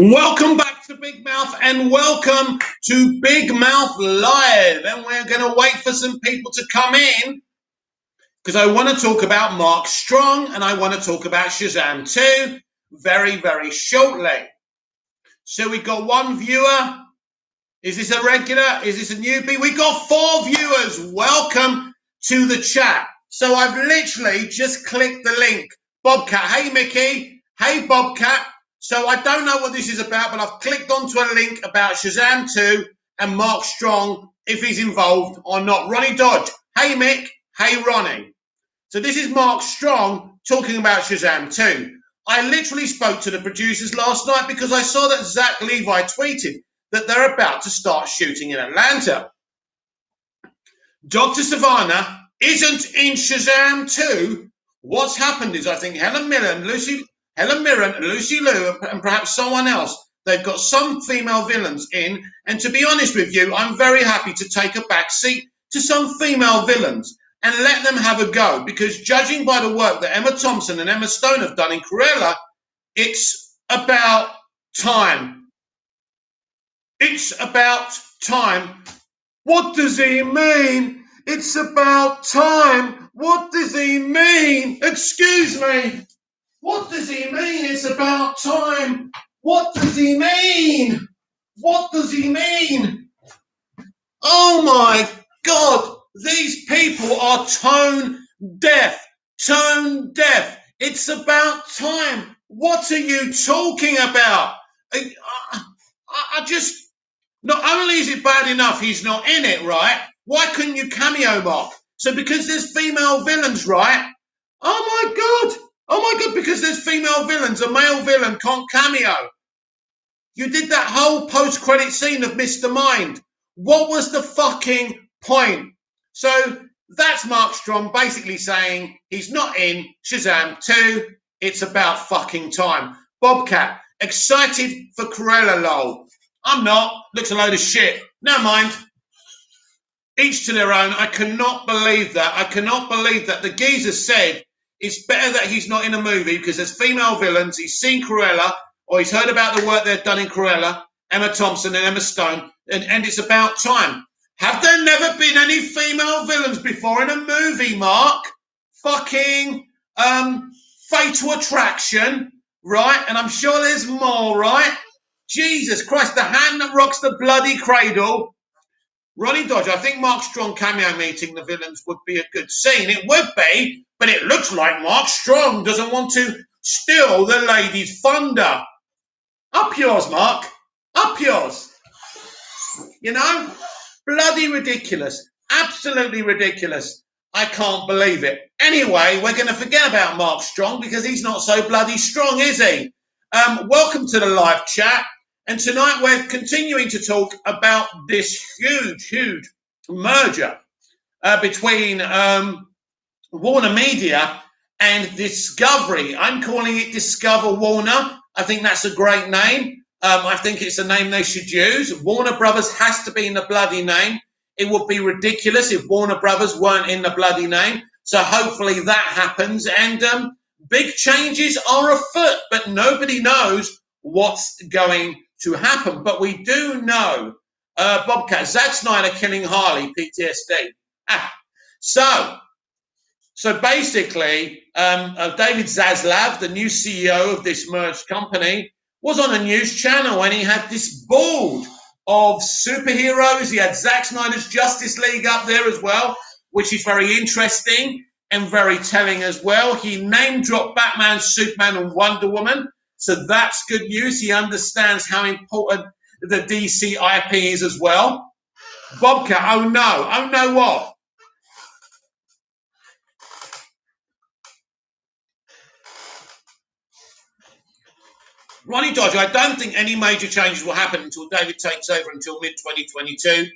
Welcome back to Big Mouth and welcome to Big Mouth Live. And we're going to wait for some people to come in because I want to talk about Mark Strong and I want to talk about Shazam 2 very, very shortly. So we got one viewer. Is this a regular? Is this a newbie? We got 4 viewers. Welcome to the chat. So I've literally just clicked the link. Bobcat. Hey, Mickey. Hey, Bobcat. So I don't know what this is about, but I've clicked onto a link about Shazam 2 and Mark Strong, if he's involved or not. Ronnie Dodge. Hey, Mick. Hey, Ronnie. So this is Mark Strong talking about Shazam 2. I literally spoke to the producers last night because I saw that Zach Levi tweeted that they're about to start shooting in Atlanta. Dr. Savannah isn't in Shazam 2. What's happened is I think Helen Mirren, Lucy Liu, and perhaps someone else, they've got some female villains in. And to be honest with you, I'm very happy to take a back seat to some female villains and let them have a go. Because judging by the work that Emma Thompson and Emma Stone have done in Cruella, it's about time. It's about time. What does he mean? It's about time. What does he mean? Excuse me. What does he mean? It's about time. What does he mean? What does he mean? Oh my God. These people are tone deaf. Tone deaf. It's about time. What are you talking about? I just... Not only is it bad enough he's not in it, right? Why couldn't you cameo Mark? So because there's female villains, right? Oh my God. Oh my God, because there's female villains, a male villain can't cameo. You did that whole post-credit scene of Mr. Mind. What was the fucking point? So that's Mark Strong basically saying he's not in Shazam 2. It's about fucking time. Bobcat, excited for Cruella lol. I'm not. Looks a load of shit. Never mind. Each to their own. I cannot believe that. I cannot believe that the geezer said it's better that he's not in a movie because there's female villains. He's seen Cruella or he's heard about the work they've done in Cruella, Emma Thompson and Emma Stone, and it's about time. Have there never been any female villains before in a movie, Mark? Fucking Fatal Attraction, right? And I'm sure there's more, right? Jesus Christ, the hand that rocks the bloody cradle. Ronnie Dodge, I think Mark Strong cameo meeting the villains would be a good scene. It would be, but it looks like Mark Strong doesn't want to steal the lady's thunder. Up yours, Mark. Up yours. You know? Bloody ridiculous. Absolutely ridiculous. I can't believe it. Anyway, we're going to forget about Mark Strong because he's not so bloody strong, is he? Welcome to the live chat. And tonight we're continuing to talk about this huge merger between Warner Media and Discovery. I'm calling it Discover Warner. I think that's a great name. I think it's a name they should use. Warner Brothers has to be in the bloody name. It would be ridiculous if Warner Brothers weren't in the bloody name. So hopefully that happens. And big changes are afoot, but nobody knows what's going to happen. But we do know, Bobcat, Zack Snyder killing Harley, PTSD. So basically, David Zaslav, the new CEO of this merged company, was on a news channel and he had this board of superheroes. He had Zack Snyder's Justice League up there as well, which is very interesting and very telling as well. He name-dropped Batman, Superman, and Wonder Woman. So that's good news. He understands how important the DC IP is as well. Bobcat, oh no what? Ronnie Dodge, I don't think any major changes will happen until David takes over until mid-2022.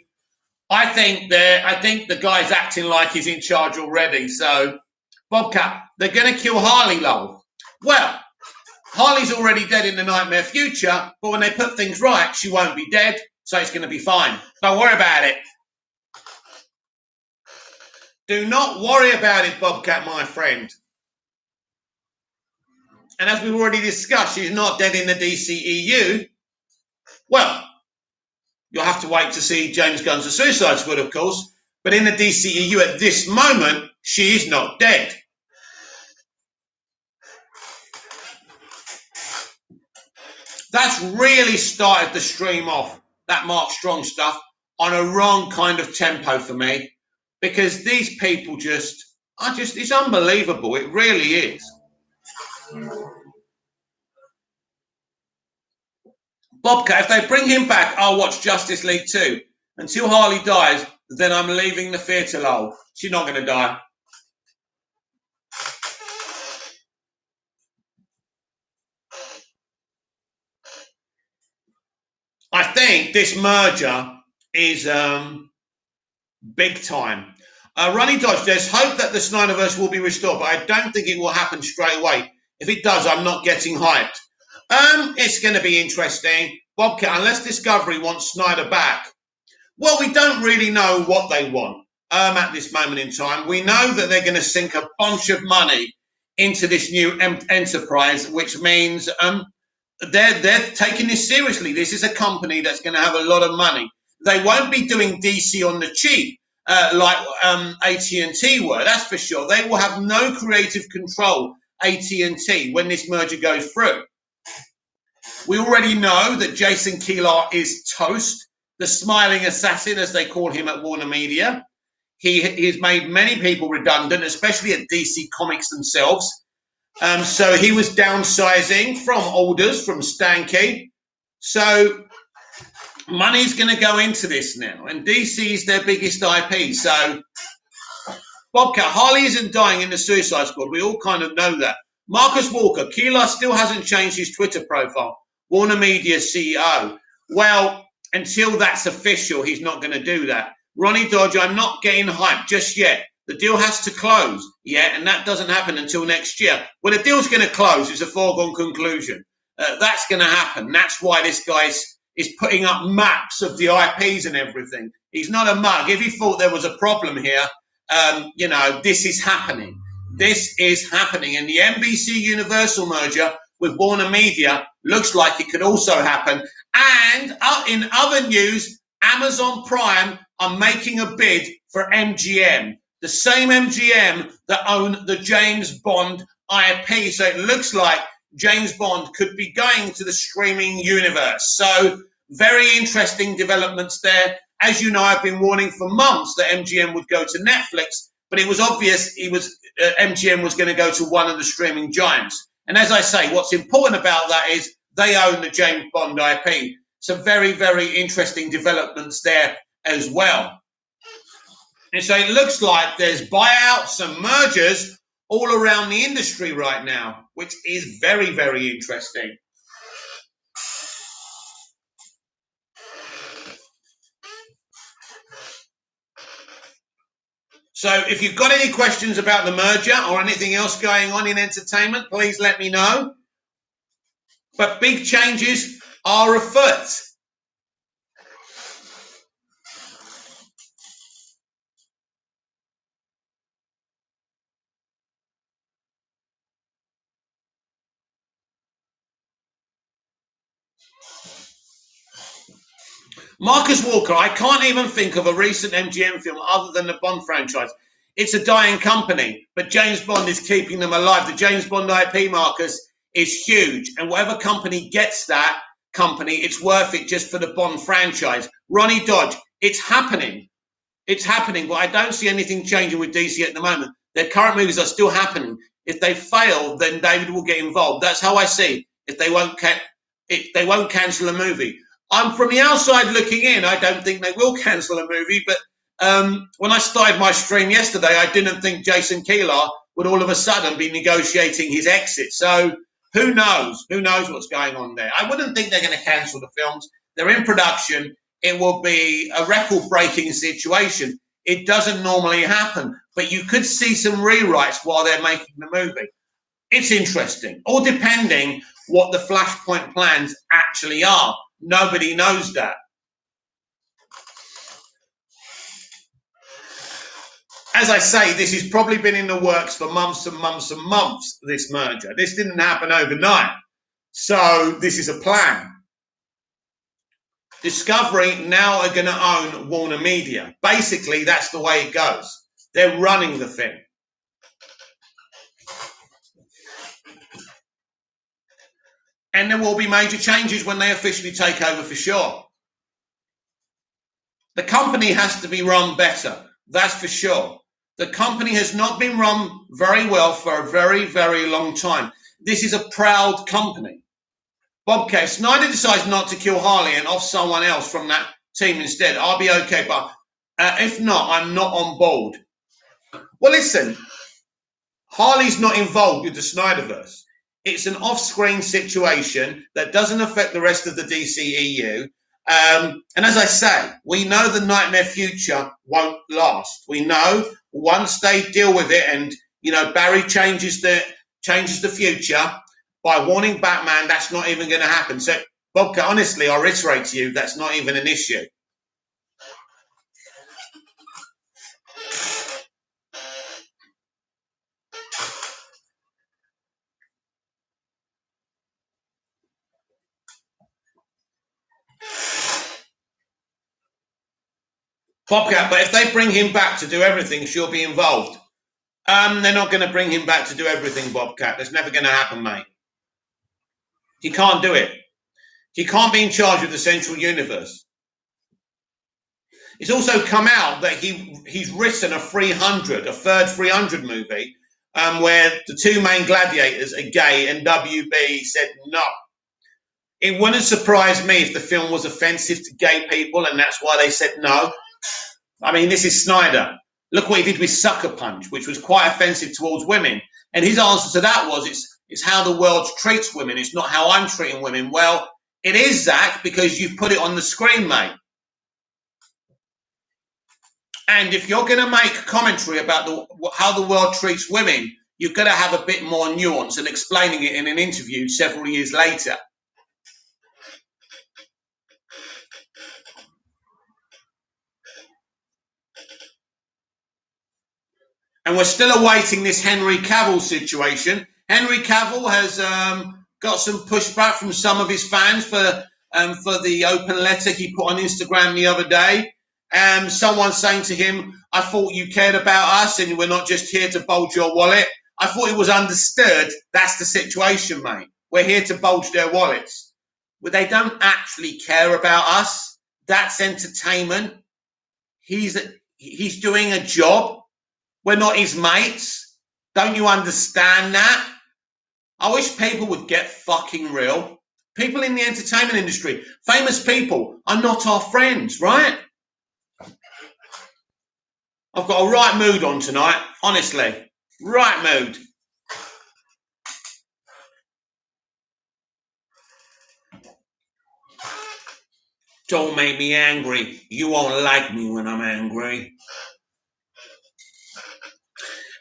I think the guy's acting like he's in charge already. So, Bobcat, they're going to kill Harley, lol. Well, Harley's already dead in the Nightmare Future, but when they put things right, she won't be dead, so it's going to be fine. Don't worry about it. Do not worry about it, Bobcat, my friend. And as we've already discussed, she's not dead in the DCEU. Well, you'll have to wait to see James Gunn's The Suicide Squad, of course. But in the DCEU at this moment, she is not dead. That's really started the stream off, that Mark Strong stuff, on a wrong kind of tempo for me. Because these people it's unbelievable. It really is. Bobcat, if they bring him back, I'll watch Justice League 2. Until Harley dies, then I'm leaving the theatre, lol. She's not going to die. I think this merger is big time. Ronnie Dodge, there's hope that the Snyderverse will be restored, but I don't think it will happen straight away. If it does, I'm not getting hyped. It's going to be interesting. Bobcat, unless Discovery wants Snyder back, well, we don't really know what they want at this moment in time. We know that they're going to sink a bunch of money into this new enterprise, which means they're taking this seriously. This is a company that's going to have a lot of money. They won't be doing DC on the cheap like AT&T were, that's for sure. They will have no creative control, AT&T, when this merger goes through. We already know that Jason Kilar is toast, the smiling assassin, as they call him at Warner Media. He's made many people redundant, especially at DC Comics themselves. So he was downsizing from orders from Stankey. So money's going to go into this now, and DC is their biggest IP. So Bobcat, Harley isn't dying in the Suicide Squad. We all kind of know that. Marcus Walker, Kilar still hasn't changed his Twitter profile. Warner Media CEO. Well, until that's official, he's not going to do that. Ronnie Dodge, I'm not getting hyped just yet. The deal has to close, and that doesn't happen until next year. Well, the deal's going to close. It's a foregone conclusion. That's going to happen. That's why this guy is putting up maps of the IPs and everything. He's not a mug. If he thought there was a problem here, this is happening. This is happening. And the NBC Universal merger with Warner Media looks like it could also happen. And in other news, Amazon Prime are making a bid for MGM, the same MGM that own the James Bond IP. So it looks like James Bond could be going to the streaming universe. So very interesting developments there. As you know, I've been warning for months that MGM would go to Netflix, but it was obvious MGM was going to go to one of the streaming giants. And as I say, what's important about that is they own the James Bond IP. Some very, very interesting developments there as well. And so it looks like there's buyouts and mergers all around the industry right now, which is very, very interesting. So if you've got any questions about the merger or anything else going on in entertainment, please let me know. But big changes are afoot. Marcus Walker, I can't even think of a recent MGM film other than the Bond franchise. It's a dying company, but James Bond is keeping them alive. The James Bond IP, Marcus, is huge. And whatever company gets that company, it's worth it just for the Bond franchise. Ronnie Dodge, it's happening. It's happening, but I don't see anything changing with DC at the moment. Their current movies are still happening. If they fail, then David will get involved. That's how I see it. If they won't cancel a movie. I'm from the outside looking in. I don't think they will cancel a movie, but when I started my stream yesterday, I didn't think Jason Kilar would all of a sudden be negotiating his exit. So who knows? Who knows what's going on there? I wouldn't think they're going to cancel the films. They're in production. It will be a record-breaking situation. It doesn't normally happen, but you could see some rewrites while they're making the movie. It's interesting, all depending what the Flashpoint plans actually are. Nobody knows that. As I say, this has probably been in the works for months and months and months, this merger. This didn't happen overnight. So this is a plan. Discovery now are going to own Warner Media. Basically, that's the way it goes. They're running the thing. And there will be major changes when they officially take over for sure. The company has to be run better. That's for sure. The company has not been run very well for a very, very long time. This is a proud company. Bobcat, if Snyder decides not to kill Harley and off someone else from that team instead, I'll be okay. But if not, I'm not on board. Well, listen, Harley's not involved with the Snyderverse. It's an off-screen situation that doesn't affect the rest of the DCEU. And as I say, we know the nightmare future won't last. We know once they deal with it, and Barry changes the future by warning Batman, that's not even going to happen. So, Bobcat, honestly, I reiterate to you, that's not even an issue. Bobcat, but if they bring him back to do everything, she'll be involved. They're not going to bring him back to do everything, Bobcat. That's never going to happen, mate. He can't do it. He can't be in charge of the Central Universe. It's also come out that he's written a third 300 movie, where the two main gladiators are gay, and WB said no. It wouldn't surprise me if the film was offensive to gay people, and that's why they said no. I mean, this is Snyder. Look what he did with Sucker Punch, which was quite offensive towards women. And his answer to that was, it's how the world treats women. It's not how I'm treating women. Well, it is, Zach, because you've put it on the screen, mate. And if you're going to make commentary about how the world treats women, you've got to have a bit more nuance and explaining it in an interview several years later. And we're still awaiting this Henry Cavill situation. Henry Cavill has got some pushback from some of his fans for the open letter he put on Instagram the other day. Someone saying to him, I thought you cared about us and we're not just here to bulge your wallet. I thought it was understood. That's the situation, mate. We're here to bulge their wallets. But they don't actually care about us. That's entertainment. He's doing a job. We're not his mates. Don't you understand that? I wish people would get fucking real. People in the entertainment industry, famous people, are not our friends, right? I've got a right mood on tonight, honestly. Right mood. Don't make me angry. You won't like me when I'm angry.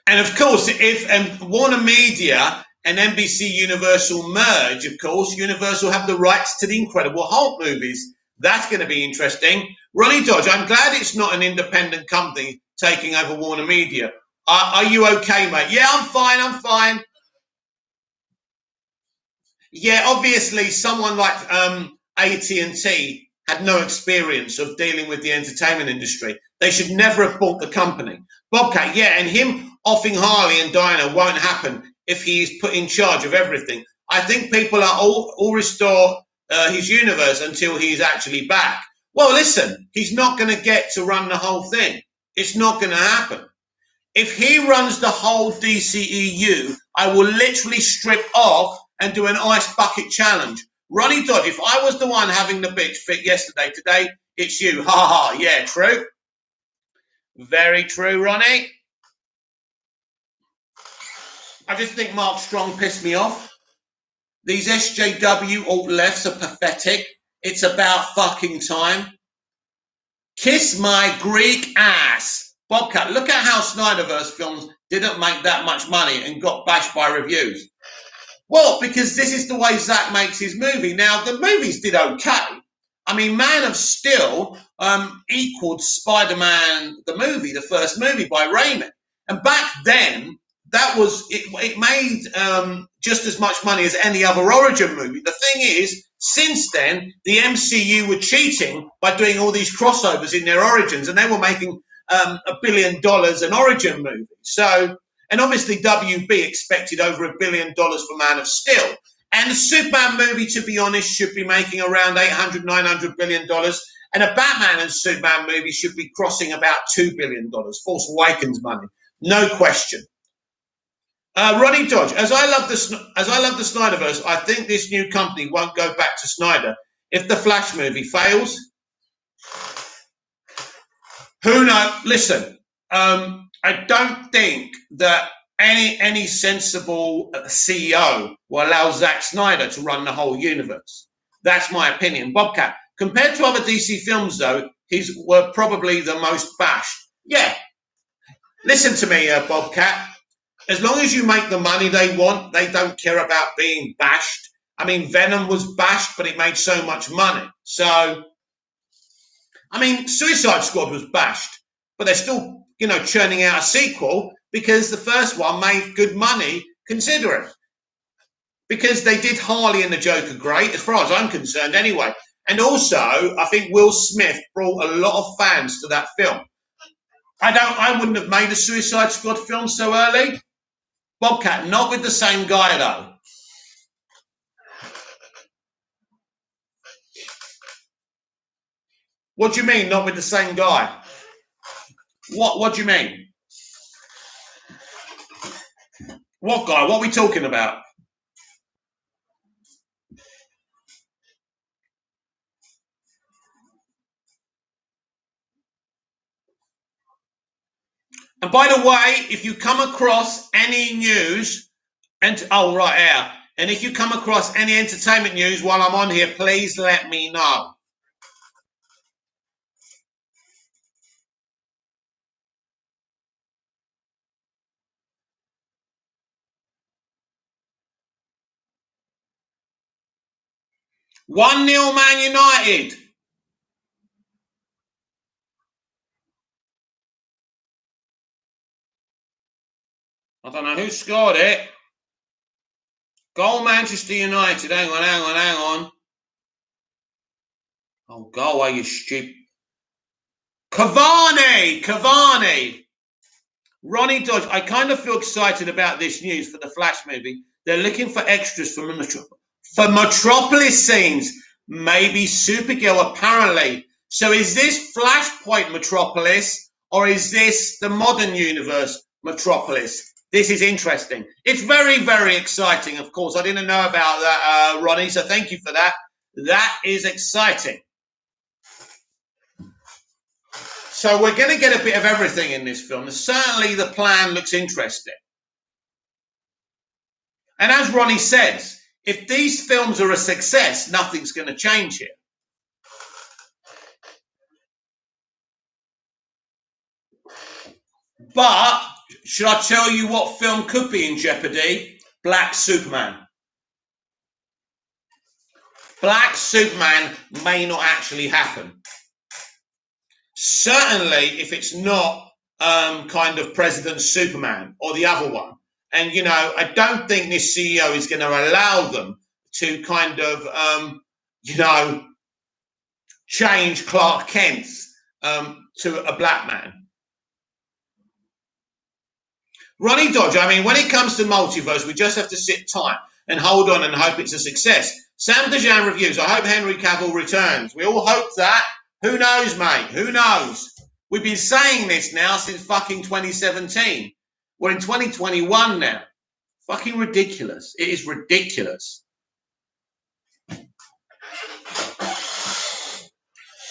And of course, if Warner Media and NBC Universal merge, of course, Universal have the rights to the Incredible Hulk movies. That's going to be interesting. Ronnie Dodge, I'm glad it's not an independent company taking over Warner Media. Are you okay, mate? Yeah, I'm fine. Yeah, obviously, someone like AT&T had no experience of dealing with the entertainment industry. They should never have bought the company. Bobcat, yeah, and him offing Harley and Diana won't happen if he's put in charge of everything. I think people are all restore his universe until he's actually back. Well, listen, he's not going to get to run the whole thing. It's not going to happen. If he runs the whole DCEU, I will literally strip off and do an ice bucket challenge. Ronnie Dodge, if I was the one having the bitch fit yesterday, today it's you. Ha ha, yeah, true. Very true, Ronnie. I just think Mark Strong pissed me off. These SJW alt-lefts are pathetic. It's about fucking time. Kiss my Greek ass. Bobcat, look at how Snyderverse films didn't make that much money and got bashed by reviews. Well, because this is the way Zack makes his movie. Now, the movies did okay. I mean, Man of Steel equaled Spider-Man, the movie, the first movie by Raimi. And back then, that was it made just as much money as any other origin movie. The thing is, Since then, the MCU were cheating by doing all these crossovers in their origins, and they were making $1 billion an origin movie. So, and obviously WB expected over $1 billion for Man of Steel. And the Superman movie, to be honest, should be making around $800-900 billion. And a Batman and Superman movie should be crossing about $2 billion. Force Awakens money, no question. Ronnie Dodge, as I love the Snyderverse, I think this new company won't go back to Snyder. If the Flash movie fails, who knows? Listen, I don't think that any sensible CEO will allow Zack Snyder to run the whole universe. That's my opinion. Bobcat, compared to other DC films, though, his were probably the most bashed. Yeah. Listen to me, Bobcat. As long as you make the money they want, they don't care about being bashed. I mean, Venom was bashed, but it made so much money. So, I mean, Suicide Squad was bashed, but they're still, churning out a sequel because the first one made good money, considering. Because they did Harley and the Joker great, as far as I'm concerned anyway. And also, I think Will Smith brought a lot of fans to that film. I wouldn't have made a Suicide Squad film so early. Bobcat, not with the same guy, though. What do you mean, not with the same guy? What do you mean? What guy? What are we talking about? And by the way, if you come across any news, and if you come across any entertainment news while I'm on here, please let me know. One 0 Man United. I don't know who scored it. Goal Manchester United. Hang on. Oh, go away, you stupid. Cavani. Ronnie Dodge, I kind of feel excited about this news for the Flash movie. They're looking for extras for Metropolis scenes. Maybe Supergirl, apparently. So is this Flashpoint Metropolis, or is this the modern universe Metropolis? This is interesting. It's very, very exciting, of course. I didn't know about that, Ronnie, so thank you for that. That is exciting. So we're going to get a bit of everything in this film. Certainly the plan looks interesting. And as Ronnie says, if these films are a success, nothing's going to change here. But should I tell you what film could be in jeopardy? Black Superman. Black Superman may not actually happen. Certainly, if it's not kind of President Superman or the other one. And, I don't think this CEO is going to allow them to kind of, change Clark Kent to a black man. Ronnie Dodge, I mean, when it comes to multiverse, we just have to sit tight and hold on and hope it's a success. Sam Dejan reviews, I hope Henry Cavill returns. We all hope that. Who knows, mate? Who knows? We've been saying this now since fucking 2017. We're in 2021 now. Fucking ridiculous. It is ridiculous.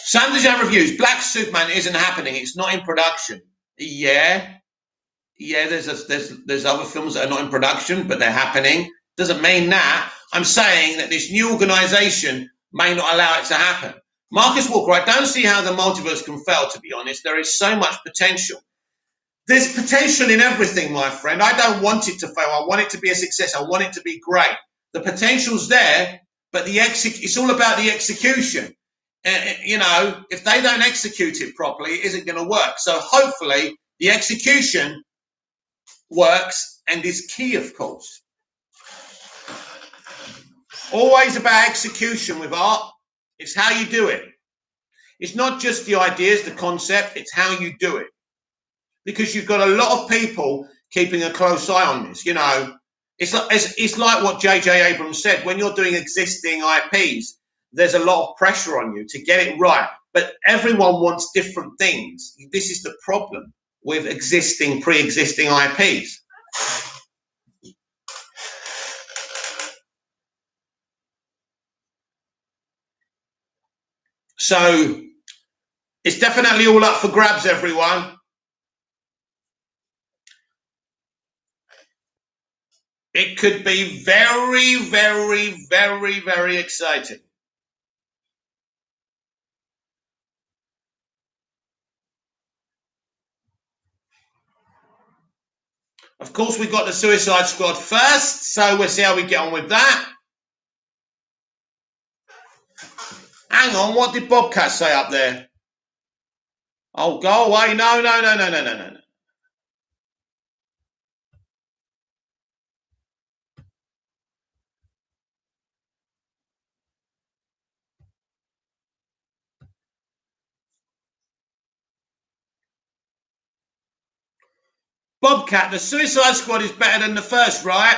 Sam Dejan reviews, Black Superman isn't happening. It's not in production. Yeah, there's other films that are not in production, but they're happening. Doesn't mean that. I'm saying that this new organization may not allow it to happen. Marcus Walker, I don't see how the multiverse can fail, to be honest. There is so much potential. There's potential in everything, my friend. I don't want it to fail. I want it to be a success. I want it to be great. The potential's there, but it's all about the execution. If they don't execute it properly, it isn't going to work. So hopefully the execution works and is key, of course. Always about execution with art. It's how you do it. It's not just the ideas, the concept, it's how you do it. Because you've got a lot of people keeping a close eye on this. You know, it's like what J.J. Abrams said. When you're doing existing IPs, there's a lot of pressure on you to get it right. But everyone wants different things. This is the problem with pre-existing IPs. So it's definitely all up for grabs, everyone. It could be very, very, very, very exciting. Of course, we got the Suicide Squad first, so we'll see how we get on with that. Hang on, what did Bobcat say up there? Oh, go away. No. Bobcat, the Suicide Squad is better than the first, right?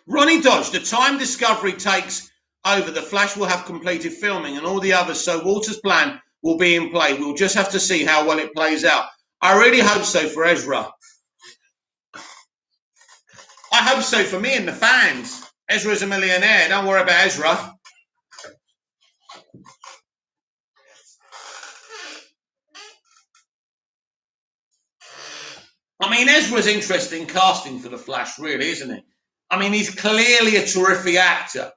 Ronnie Dodge, the time Discovery takes over, the Flash will have completed filming and all the others, so Walter's plan will be in play. We'll just have to see how well it plays out. I really hope so for Ezra. I hope so for me and the fans. Ezra's a millionaire. Don't worry about Ezra. I mean, Ezra's interesting casting for the Flash, really, isn't he? I mean, he's clearly a terrific actor.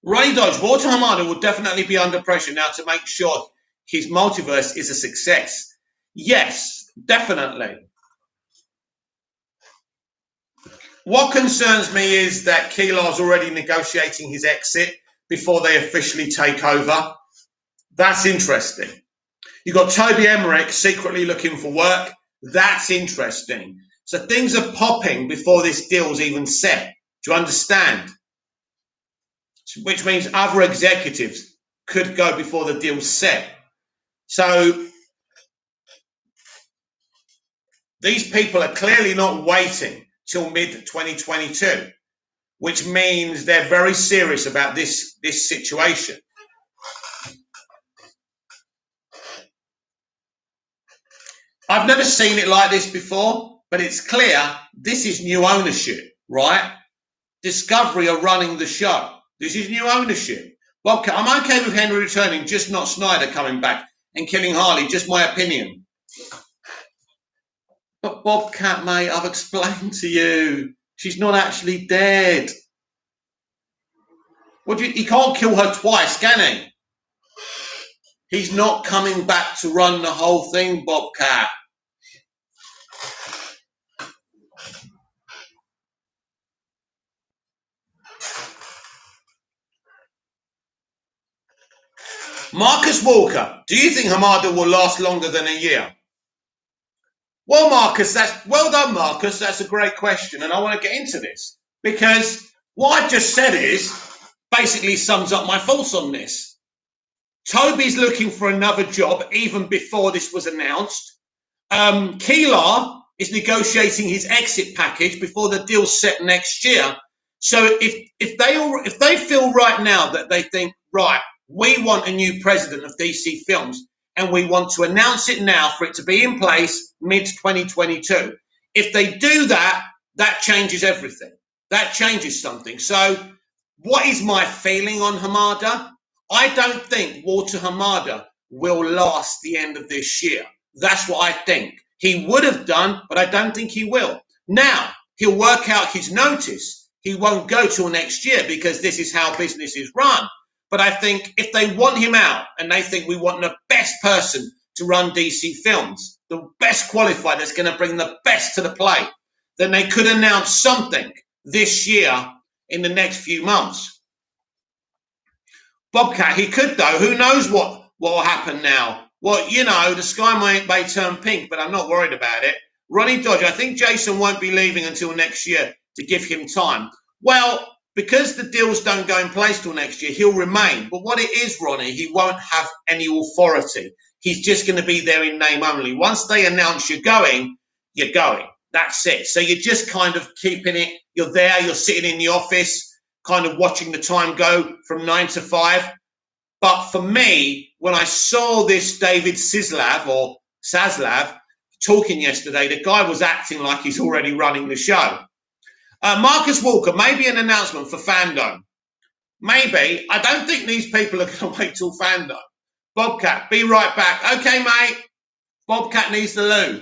Ronnie Dodge, Walter Hamada will definitely be under pressure now to make sure his multiverse is a success. Yes, definitely. What concerns me is that Keelar's already negotiating his exit before they officially take over. That's interesting. You've got Toby Emmerich secretly looking for work. That's interesting. So things are popping before this deal's even set. Do you understand? Which means other executives could go before the deal's set. So these people are clearly not waiting till mid-2022, which means they're very serious about this situation. I've never seen it like this before, but it's clear this is new ownership, right? Discovery are running the show. This is new ownership. Bobcat, I'm okay with Henry returning, just not Snyder coming back and killing Harley, just my opinion. But Bobcat, mate, I've explained to you. She's not actually dead. He can't kill her twice, can he? He's not coming back to run the whole thing, Bobcat. Marcus Walker, do you think Hamada will last longer than a year? Well, Marcus, well done, Marcus. That's a great question, and I want to get into this because what I've just said basically sums up my thoughts on this. Toby's looking for another job even before this was announced. Keelar is negotiating his exit package before the deal's set next year. So if they feel right now that they think, right, we want a new president of DC Films and we want to announce it now for it to be in place mid-2022. If they do that, that changes everything. That changes something. So what is my feeling on Hamada? I don't think Walter Hamada will last the end of this year. That's what I think. He would have done, but I don't think he will. Now, he'll work out his notice. He won't go till next year because this is how business is run. But I think if they want him out and they think we want the best person to run DC Films, the best qualified that's going to bring the best to the plate, then they could announce something this year in the next few months. Bobcat, he could though. Who knows what what will happen now? Well, you know, the sky may turn pink, but I'm not worried about it. Ronnie Dodge, I think Jason won't be leaving until next year to give him time. Well, because the deals don't go in place till next year, he'll remain. But what it is, Ronnie, he won't have any authority. He's just going to be there in name only. Once they announce you're going, you're going. That's it. So you're just kind of keeping it. You're there. You're sitting in the office, kind of watching the time go from 9 to 5. But for me, when I saw this David Zaslav talking yesterday, the guy was acting like he's already running the show. Marcus Walker, maybe an announcement for Fandom. Maybe. I don't think these people are going to wait till Fandom. Bobcat, be right back. Okay, mate. Bobcat needs the loo.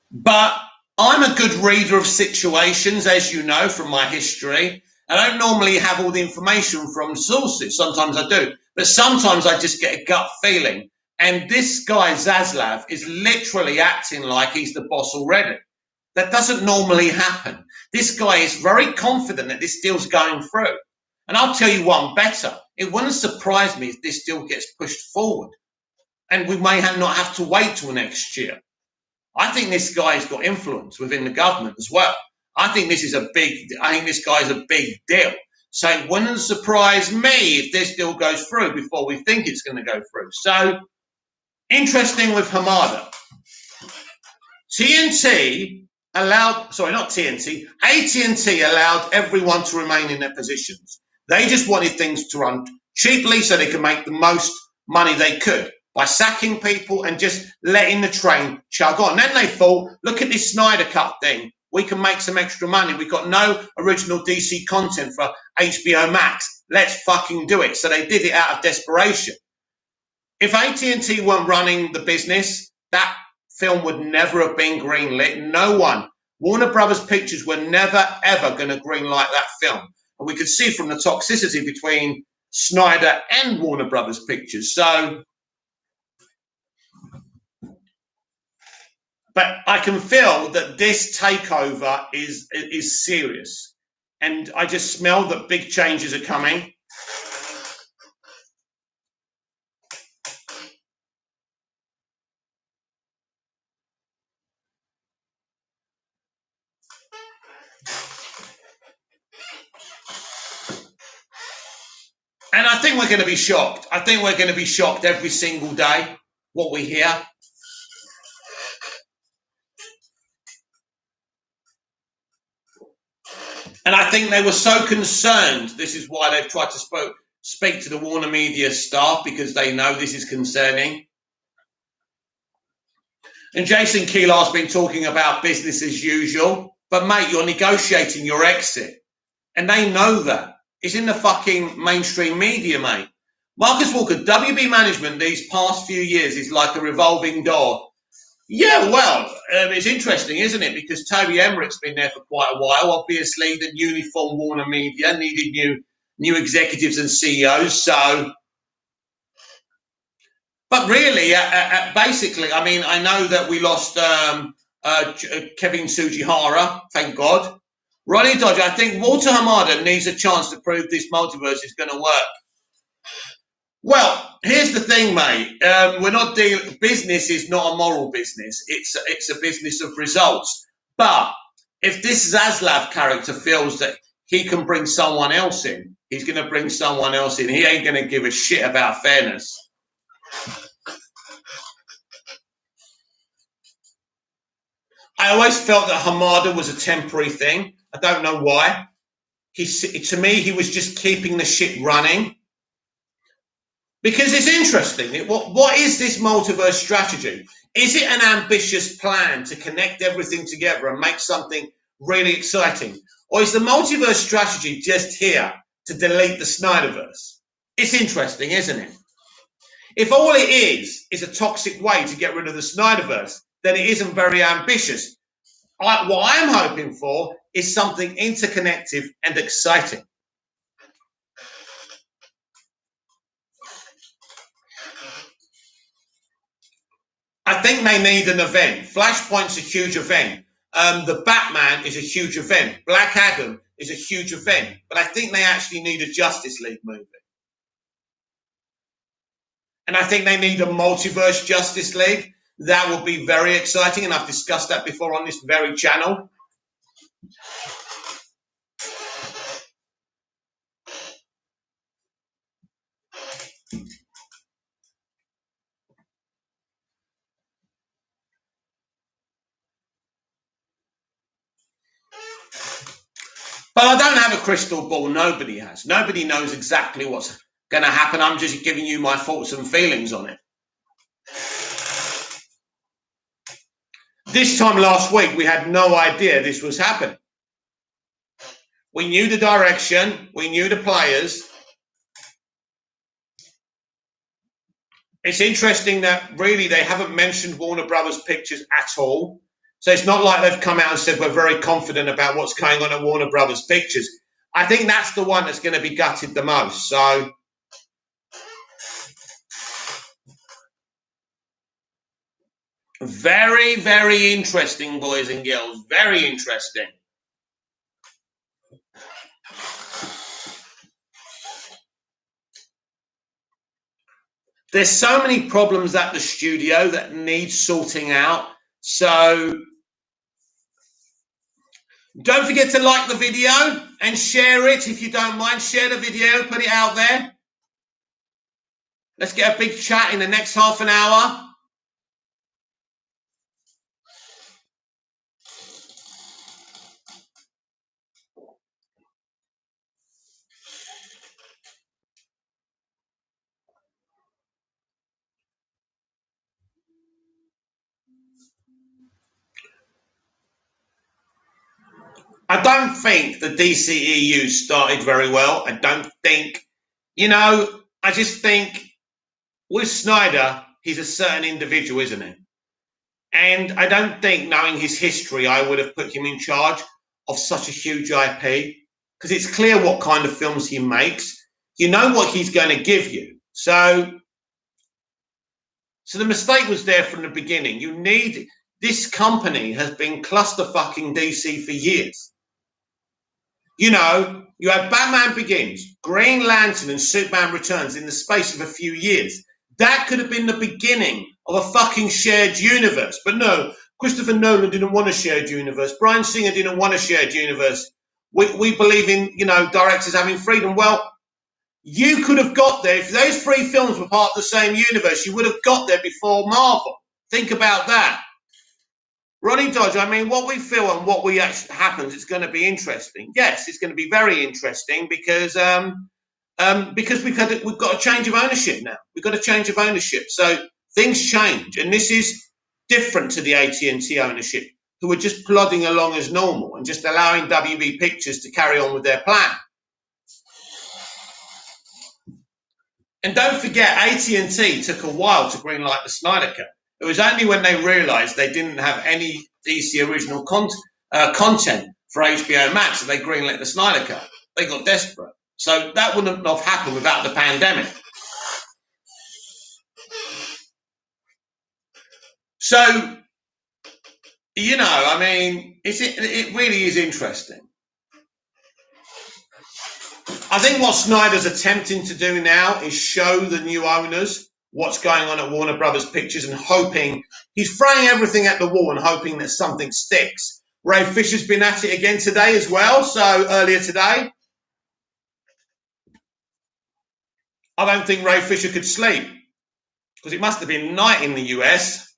But I'm a good reader of situations, as you know from my history. I don't normally have all the information from sources. Sometimes I do. But sometimes I just get a gut feeling. And this guy, Zaslav, is literally acting like he's the boss already. That doesn't normally happen. This guy is very confident that this deal's going through. And I'll tell you one better. It wouldn't surprise me if this deal gets pushed forward. And we may not have to wait till next year. I think this guy's got influence within the government as well. I think this guy's a big deal. So it wouldn't surprise me if this deal goes through before we think it's going to go through. So interesting with Hamada. AT&T allowed everyone to remain in their positions. They just wanted things to run cheaply so they could make the most money they could by sacking people and just letting the train chug on. Then they thought, look at this Snyder Cut thing. We can make some extra money. We've got no original DC content for HBO Max. Let's fucking do it. So they did it out of desperation. If AT&T weren't running the business, that film would never have been greenlit. No one. Warner Brothers Pictures were never, ever going to greenlight that film. And we could see from the toxicity between Snyder and Warner Brothers Pictures. So, but I can feel that this takeover is serious. And I just smell that big changes are coming. And I think we're going to be shocked. I think we're going to be shocked every single day what we hear. And I think they were so concerned. This is why they've tried to speak to the Warner Media staff, because they know this is concerning. And Jason Kilar's been talking about business as usual. But, mate, you're negotiating your exit. And they know that. It's in the fucking mainstream media, mate. Marcus Walker, WB management these past few years is like a revolving door. Yeah, well, it's interesting, isn't it? Because Toby Emmerich's been there for quite a while. Obviously, the newly formed Warner Media needed new executives and CEOs. So, but really, basically, I mean, I know that we lost Kevin Tsujihara, thank God. Ronnie Dodge, I think Walter Hamada needs a chance to prove this multiverse is going to work. Well, here's the thing, mate. We're not dealing. Business is not a moral business. It's a business of results. But if this Zaslav character feels that he can bring someone else in, he's going to bring someone else in. He ain't going to give a shit about fairness. I always felt that Hamada was a temporary thing. I don't know why. To me, he was just keeping the shit running. Because it's interesting. What is this multiverse strategy? Is it an ambitious plan to connect everything together and make something really exciting? Or is the multiverse strategy just here to delete the Snyderverse? It's interesting, isn't it? If all it is a toxic way to get rid of the Snyderverse, then it isn't very ambitious. What I'm hoping for is something interconnected and exciting. I think they need an event. Flashpoint's a huge event. The Batman is a huge event. Black Adam is a huge event. But I think they actually need a Justice League movie. And I think they need a multiverse Justice League. That will be very exciting. And I've discussed that before on this very channel. But I don't have a crystal ball. Nobody has. Nobody knows exactly what's going to happen. I'm just giving you my thoughts and feelings on it. This time last week, we had no idea this was happening. We knew the direction. We knew the players. It's interesting that really they haven't mentioned Warner Brothers Pictures at all. So it's not like they've come out and said we're very confident about what's going on at Warner Brothers Pictures. I think that's the one that's going to be gutted the most. So very, very interesting, boys and girls. Very interesting. There's so many problems at the studio that need sorting out. So don't forget to like the video and share it if you don't mind. Share the video, put it out there. Let's get a big chat in the next half an hour. I don't think the DCEU started very well. I don't think, I just think with Snyder, he's a certain individual, isn't he? And I don't think, knowing his history, I would have put him in charge of such a huge IP, because it's clear what kind of films he makes. You know what he's going to give you. So the mistake was there from the beginning. This company has been clusterfucking DC for years. You had Batman Begins, Green Lantern, and Superman Returns in the space of a few years. That could have been the beginning of a fucking shared universe. But no, Christopher Nolan didn't want a shared universe. Bryan Singer didn't want a shared universe. We believe in, directors having freedom. Well, you could have got there. If those three films were part of the same universe, you would have got there before Marvel. Think about that. Ronnie Dodge, what we feel and what we actually happens, it's going to be interesting. Yes, it's going to be very interesting because we've got a change of ownership now. We've got a change of ownership. So things change. And this is different to the AT&T ownership, who are just plodding along as normal and just allowing WB Pictures to carry on with their plan. And don't forget, AT&T took a while to greenlight the Snyder Cut. It was only when they realised they didn't have any DC original content for HBO Max that they greenlit the Snyder Cut. They got desperate. So that wouldn't have happened without the pandemic. So, it really is interesting. I think what Snyder's attempting to do now is show the new owners what's going on at Warner Brothers Pictures and hoping, he's throwing everything at the wall and hoping that something sticks. Ray Fisher's been at it again today as well, so earlier today. I don't think Ray Fisher could sleep because it must have been night in the US.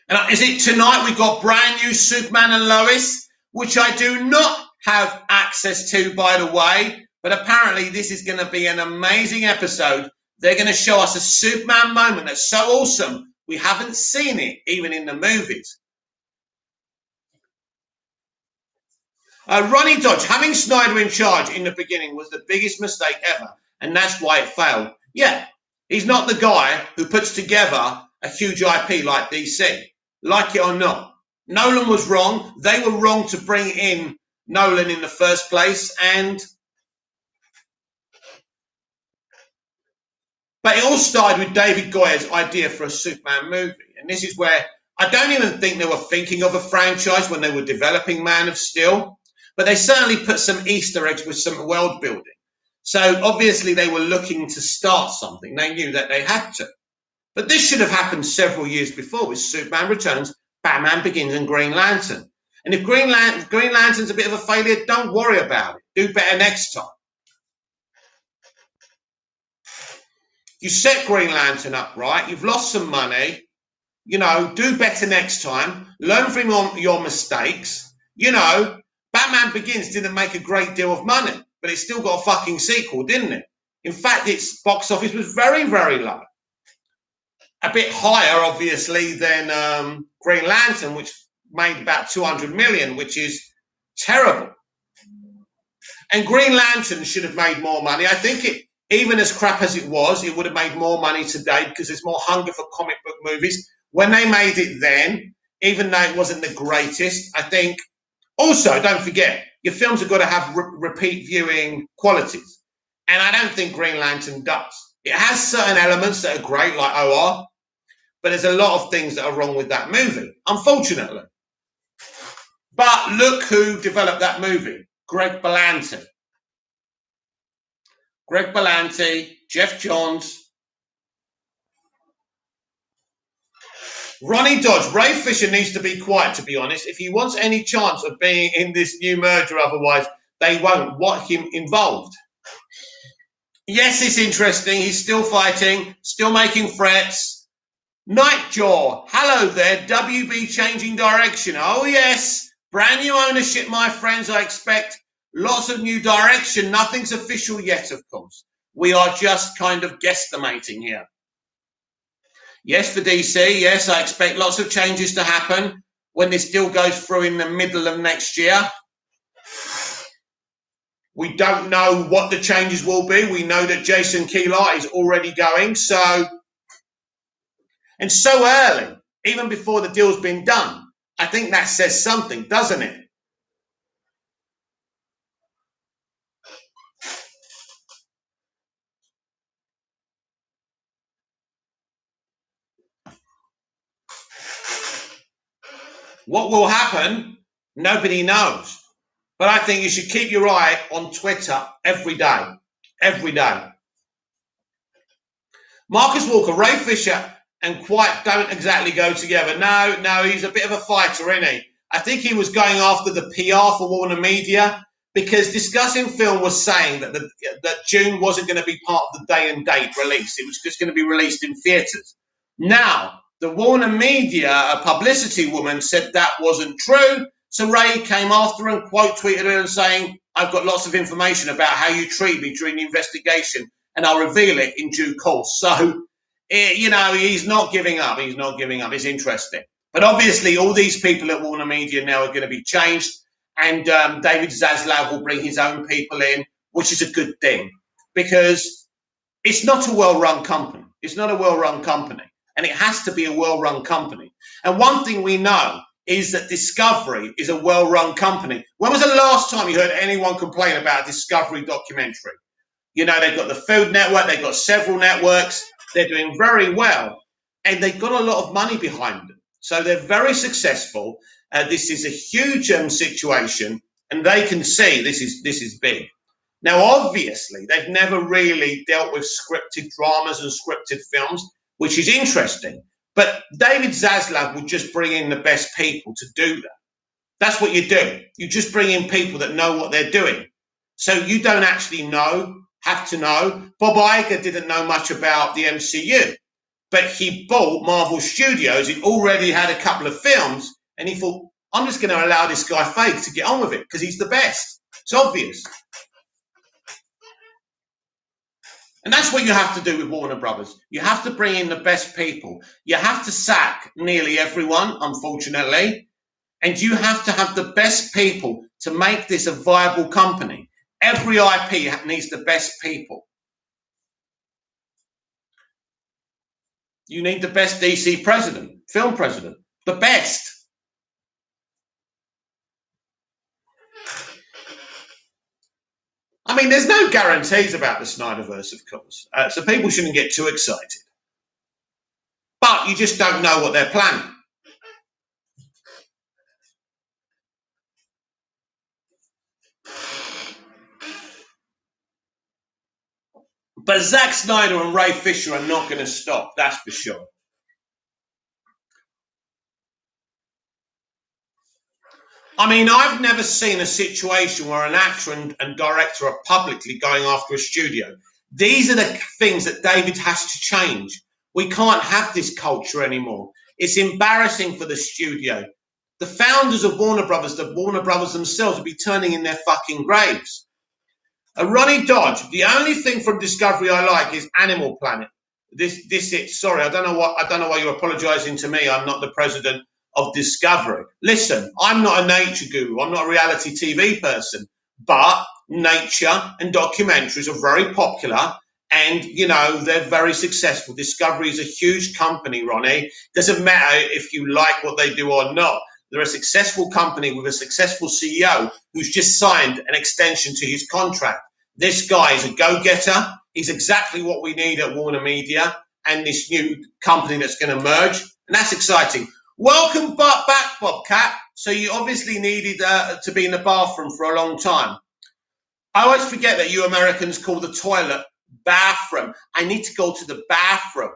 And is it tonight we got brand new Superman and Lois, which I do not have access to, by the way, but apparently this is going to be an amazing episode. They're going to show us a Superman moment that's so awesome, we haven't seen it even in the movies. Ronnie Dodge, having Snyder in charge in the beginning was the biggest mistake ever, and that's why it failed. Yeah, he's not the guy who puts together a huge IP like DC, like it or not. Nolan was wrong. They were wrong to bring in Nolan in the first place, and But it all started with David Goya's idea for a Superman movie. And this is where I don't even think they were thinking of a franchise when they were developing Man of Steel, but they certainly put some Easter eggs with some world building. So obviously they were looking to start something. They knew that they had to. But this should have happened several years before with Superman Returns, Batman Begins, and Green Lantern. And if Green Lantern's a bit of a failure, don't worry about it. Do better next time. You set Green Lantern up right. You've lost some money. Do better next time. Learn from your mistakes. Batman Begins didn't make a great deal of money, but it still got a fucking sequel, didn't it? In fact, its box office was very, very low. A bit higher, obviously, than Green Lantern, which made about 200 million, which is terrible. And Green Lantern should have made more money. I think even as crap as it would have made more money today because there's more hunger for comic book movies. When they made it then, even though it wasn't the greatest, I think. Also, don't forget, your films have got to have repeat viewing qualities. And I don't think Green Lantern does. It has certain elements that are great, like OR, but there's a lot of things that are wrong with that movie, unfortunately. But look who developed that movie, Greg Berlanti. Greg Berlanti, Jeff Johns, Ronnie Dodge. Ray Fisher needs to be quiet, to be honest. If he wants any chance of being in this new merger, otherwise they won't want him involved. Yes, it's interesting. He's still fighting, still making threats. Nightjaw, hello there. WB changing direction. Oh, yes. Brand new ownership, my friends, I expect. Lots of new direction. Nothing's official yet, of course. We are just kind of guesstimating here. Yes, for DC, yes, I expect lots of changes to happen when this deal goes through in the middle of next year. We don't know what the changes will be. We know that Jason Kilar is already going, and so early, even before the deal's been done. I think that says something, doesn't it? What will happen? Nobody knows. But I think you should keep your eye on Twitter every day. Every day. Marcus Walker, Ray Fisher and Quiet don't exactly go together. No, he's a bit of a fighter, isn't he? I think he was going after the PR for Warner Media because Discussing Film was saying that June wasn't going to be part of the day and date release. It was just going to be released in theatres. Now, the Warner Media publicity woman said that wasn't true. So Ray came after and quote tweeted her and saying, I've got lots of information about how you treat me during the investigation and I'll reveal it in due course. So, he's not giving up. He's not giving up. It's interesting. But obviously, all these people at Warner Media now are going to be changed. And David Zaslav will bring his own people in, which is a good thing. Because it's not a well-run company. It's not a well-run company. And it has to be a well-run company. And one thing we know is that Discovery is a well-run company. When was the last time you heard anyone complain about a Discovery documentary? They've got the Food Network, they've got several networks, they're doing very well, and they've got a lot of money behind them. So they're very successful. This is a huge situation, and they can see this is big. Now, obviously, they've never really dealt with scripted dramas and scripted films, which is interesting. But David Zaslav would just bring in the best people to do that. That's what you do. You just bring in people that know what they're doing. So you don't actually have to know. Bob Iger didn't know much about the MCU, but he bought Marvel Studios. He already had a couple of films, and he thought, I'm just going to allow this guy Feige to get on with it because he's the best. It's obvious. And that's what you have to do with Warner Brothers. You have to bring in the best people. You have to sack nearly everyone, unfortunately. And you have to have the best people to make this a viable company. Every IP needs the best people. You need the best DC president, film president, the best. I mean, there's no guarantees about the Snyderverse, of course, so people shouldn't get too excited. But you just don't know what they're planning. But Zack Snyder and Ray Fisher are not going to stop, that's for sure. I mean, I've never seen a situation where an actor and director are publicly going after a studio. These are the things that David has to change. We can't have this culture anymore. It's embarrassing for the studio. The founders of Warner Brothers, the Warner Brothers themselves, will be turning in their fucking graves. Ronnie Dodge, the only thing from Discovery I like is Animal Planet. Sorry, I don't know why you're apologising to me. I'm not the president of Discovery. Listen, I'm not a nature guru. I'm not a reality TV person, but nature and documentaries are very popular, and you know they're very successful. Discovery is a huge company, Ronnie. Doesn't matter if you like what they do or not. They're a successful company with a successful CEO who's just signed an extension to his contract. This guy is a go-getter. He's exactly what we need at Warner Media and this new company that's going to merge, and that's exciting. Welcome back, Bobcat. So you obviously needed to be in the bathroom for a long time. I always forget that you Americans call the toilet bathroom. I need to go to the bathroom.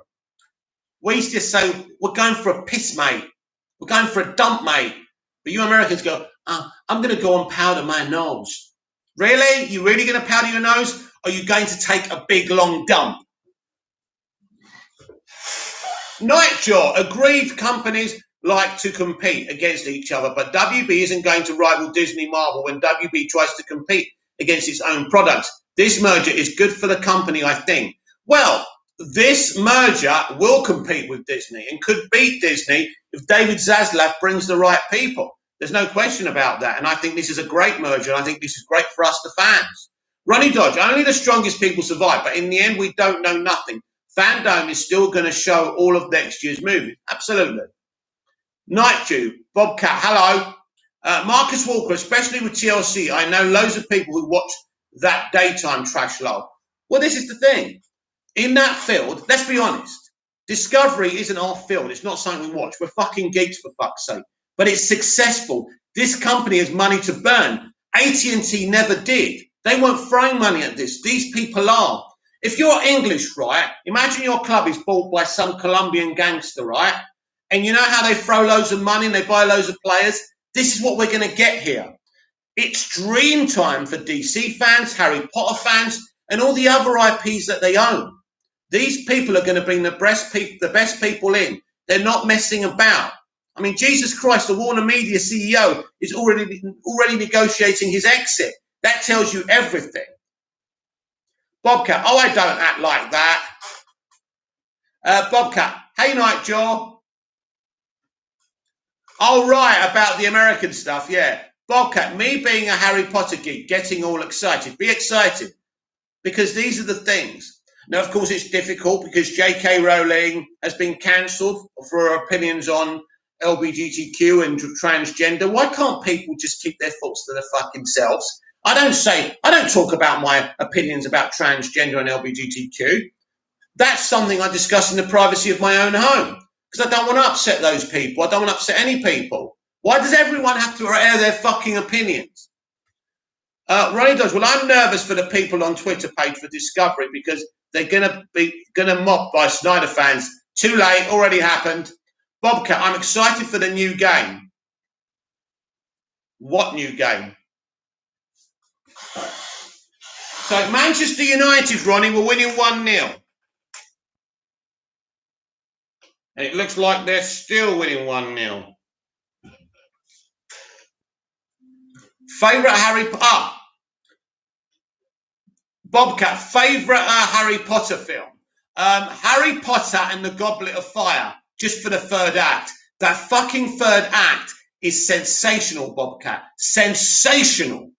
We used to say, we're going for a piss, mate. We're going for a dump, mate. But you Americans go, I'm going to go and powder my nose. Really? You really going to powder your nose? Or are you going to take a big, long dump? Nightjaw, aggrieved companies like to compete against each other, but WB isn't going to rival Disney Marvel when WB tries to compete against its own products. This merger is good for the company, I think. Well, this merger will compete with Disney and could beat Disney if David Zaslav brings the right people. There's no question about that. And I think this is a great merger. And I think this is great for us, the fans. Ronnie Dodge, only the strongest people survive. But in the end, we don't know nothing. Fandom is still going to show all of next year's movies. Absolutely. Nightdew, Bobcat, hello. Marcus Walker, especially with TLC, I know loads of people who watch that daytime trash love. Well, this is the thing. In that field, let's be honest, Discovery isn't our field. It's not something we watch. We're fucking geeks, for fuck's sake. But it's successful. This company has money to burn. AT&T never did. They weren't throwing money at this. These people are. If you're English, right, imagine your club is bought by some Colombian gangster, right? And you know how they throw loads of money and they buy loads of players? This is what we're going to get here. It's dream time for DC fans, Harry Potter fans, and all the other IPs that they own. These people are going to bring the best people in. They're not messing about. I mean, Jesus Christ, the Warner Media CEO is already negotiating his exit. That tells you everything. Bobcat, oh, I don't act like that. Bobcat, hey, Nightjaw. Oh, right, about the American stuff, yeah. Bobcat, me being a Harry Potter geek, getting all excited. Be excited, because these are the things. Now, of course, it's difficult because J.K. Rowling has been cancelled for her opinions on LGBTQ and transgender. Why can't people just keep their thoughts to their fucking selves? I don't talk about my opinions about transgender and LGBTQ. That's something I discuss in the privacy of my own home because I don't want to upset those people. I don't want to upset any people. Why does everyone have to air their fucking opinions? Ronnie Dodge, well, I'm nervous for the people on Twitter page for Discovery because they're gonna mock by Snyder fans. Too late, already happened. Bobcat, I'm excited for the new game. What new game? So Manchester United, Ronnie, we're winning 1-0. And it looks like they're still winning 1-0. Favourite Harry Potter? Bobcat, favourite Harry Potter film? Harry Potter and the Goblet of Fire, just for the third act. That fucking third act is sensational, Bobcat. Sensational.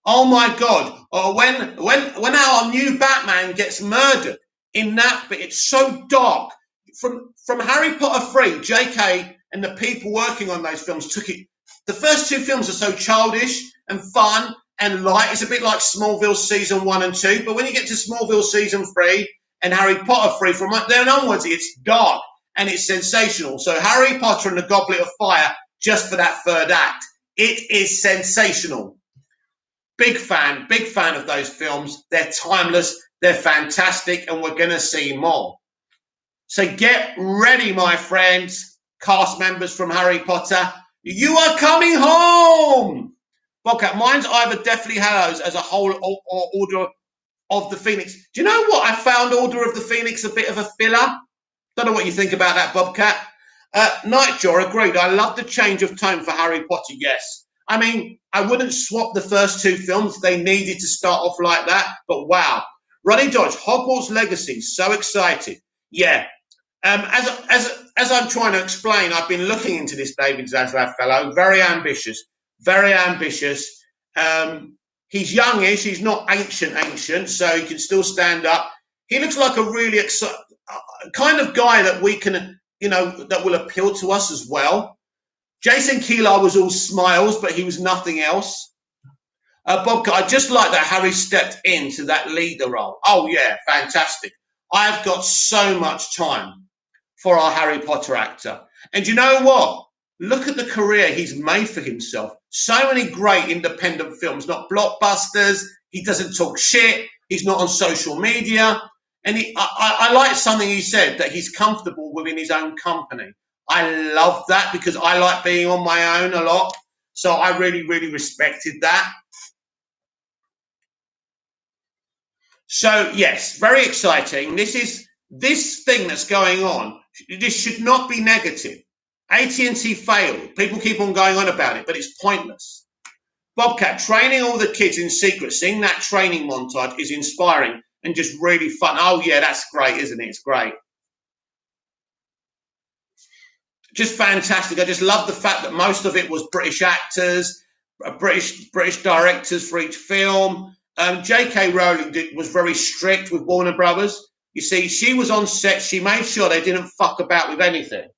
Oh my God. When our new Batman gets murdered in that bit, it's so dark. From Harry Potter 3, JK and the people working on those films took it. The first two films are so childish and fun and light. It's a bit like Smallville season 1 and 2, but when you get to Smallville season 3 and Harry Potter 3, from then onwards, it's dark and it's sensational. So Harry Potter and the Goblet of Fire, just for that third act, it is sensational. Big fan of those films. They're timeless, they're fantastic, and we're going to see more. So get ready, my friends, cast members from Harry Potter. You are coming home. Bobcat, mine's either Deathly Hallows as a whole or Order of the Phoenix. Do you know what? I found Order of the Phoenix a bit of a filler. Don't know what you think about that, Bobcat. Nightjaw agreed. I love the change of tone for Harry Potter, yes. I mean, I wouldn't swap the first 2 films. They needed to start off like that, but wow. Ronnie Dodge, Hogwarts Legacy, so excited. Yeah. As I'm trying to explain, I've been looking into this David Zaslav fellow. Very ambitious. Very ambitious. He's youngish. He's not ancient, so he can still stand up. He looks like a really kind of guy that we can, that will appeal to us as well. Jason Kilar was all smiles, but he was nothing else. Bobcat, I just like that Harry stepped into that leader role. Oh, yeah, fantastic. I've got so much time for our Harry Potter actor. And you know what? Look at the career he's made for himself. So many great independent films, not blockbusters. He doesn't talk shit. He's not on social media. And I like something he said, that he's comfortable within his own company. I love that because I like being on my own a lot. So I really, really respected that. So, yes, very exciting. This thing that's going on, this should not be negative. AT&T failed. People keep on going on about it, but it's pointless. Bobcat, training all the kids in secret, seeing that training montage is inspiring and just really fun. Oh, yeah, that's great, isn't it? It's great. Just fantastic. I just love the fact that most of it was British actors, British directors for each film. J.K. Rowling was very strict with Warner Brothers. You see, she was on set. She made sure they didn't fuck about with anything.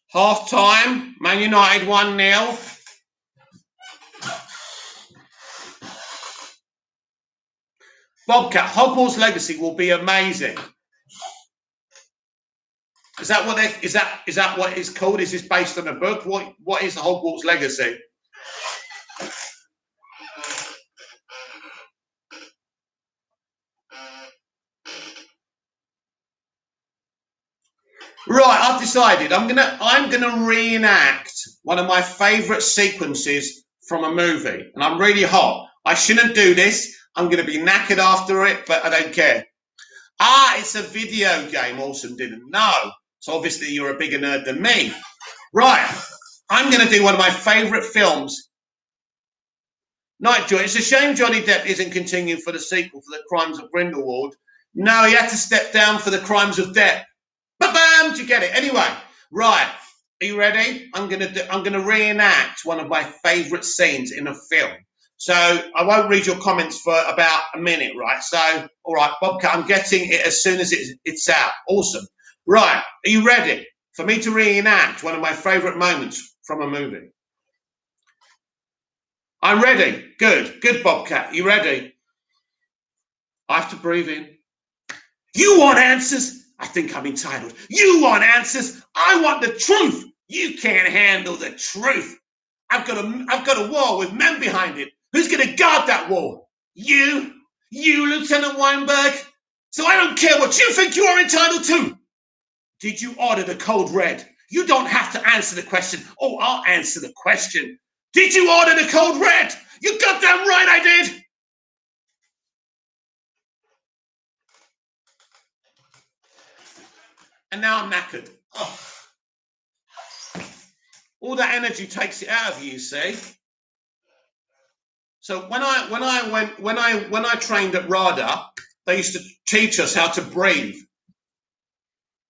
Half time, Man United 1-0. Bobcat, Hogwarts Legacy will be amazing. Is that what it's called? Is this based on a book? What is Hogwarts Legacy? Right, I've decided I'm gonna reenact one of my favourite sequences from a movie, and I'm really hot. I shouldn't do this. I'm gonna be knackered after it, but I don't care. It's a video game. Awesome, didn't know. So obviously you're a bigger nerd than me. Right, I'm gonna do one of my favourite films. Nightjaw. It's a shame Johnny Depp isn't continuing for the sequel for The Crimes of Grindelwald. No, he had to step down for The Crimes of Depp. Ba-bam! Do you get it? Anyway, right. Are you ready? I'm gonna reenact one of my favourite scenes in a film. So I won't read your comments for about a minute, right? So, all right, Bobcat, I'm getting it as soon as it's out. Awesome. Right. Are you ready for me to reenact one of my favourite moments from a movie? I'm ready. Good. Good, Bobcat. You ready? I have to breathe in. You want answers? I think I'm entitled. You want answers? I want the truth. You can't handle the truth. I've got a wall with men behind it. Who's going to guard that wall? You, Lieutenant Weinberg. So I don't care what you think you are entitled to. Did you order the code red? You don't have to answer the question. Oh, I'll answer the question. Did you order the code red? You goddamn right I did. And now I'm knackered. Oh. All that energy takes it out of you, see? So when I trained at RADA, they used to teach us how to breathe.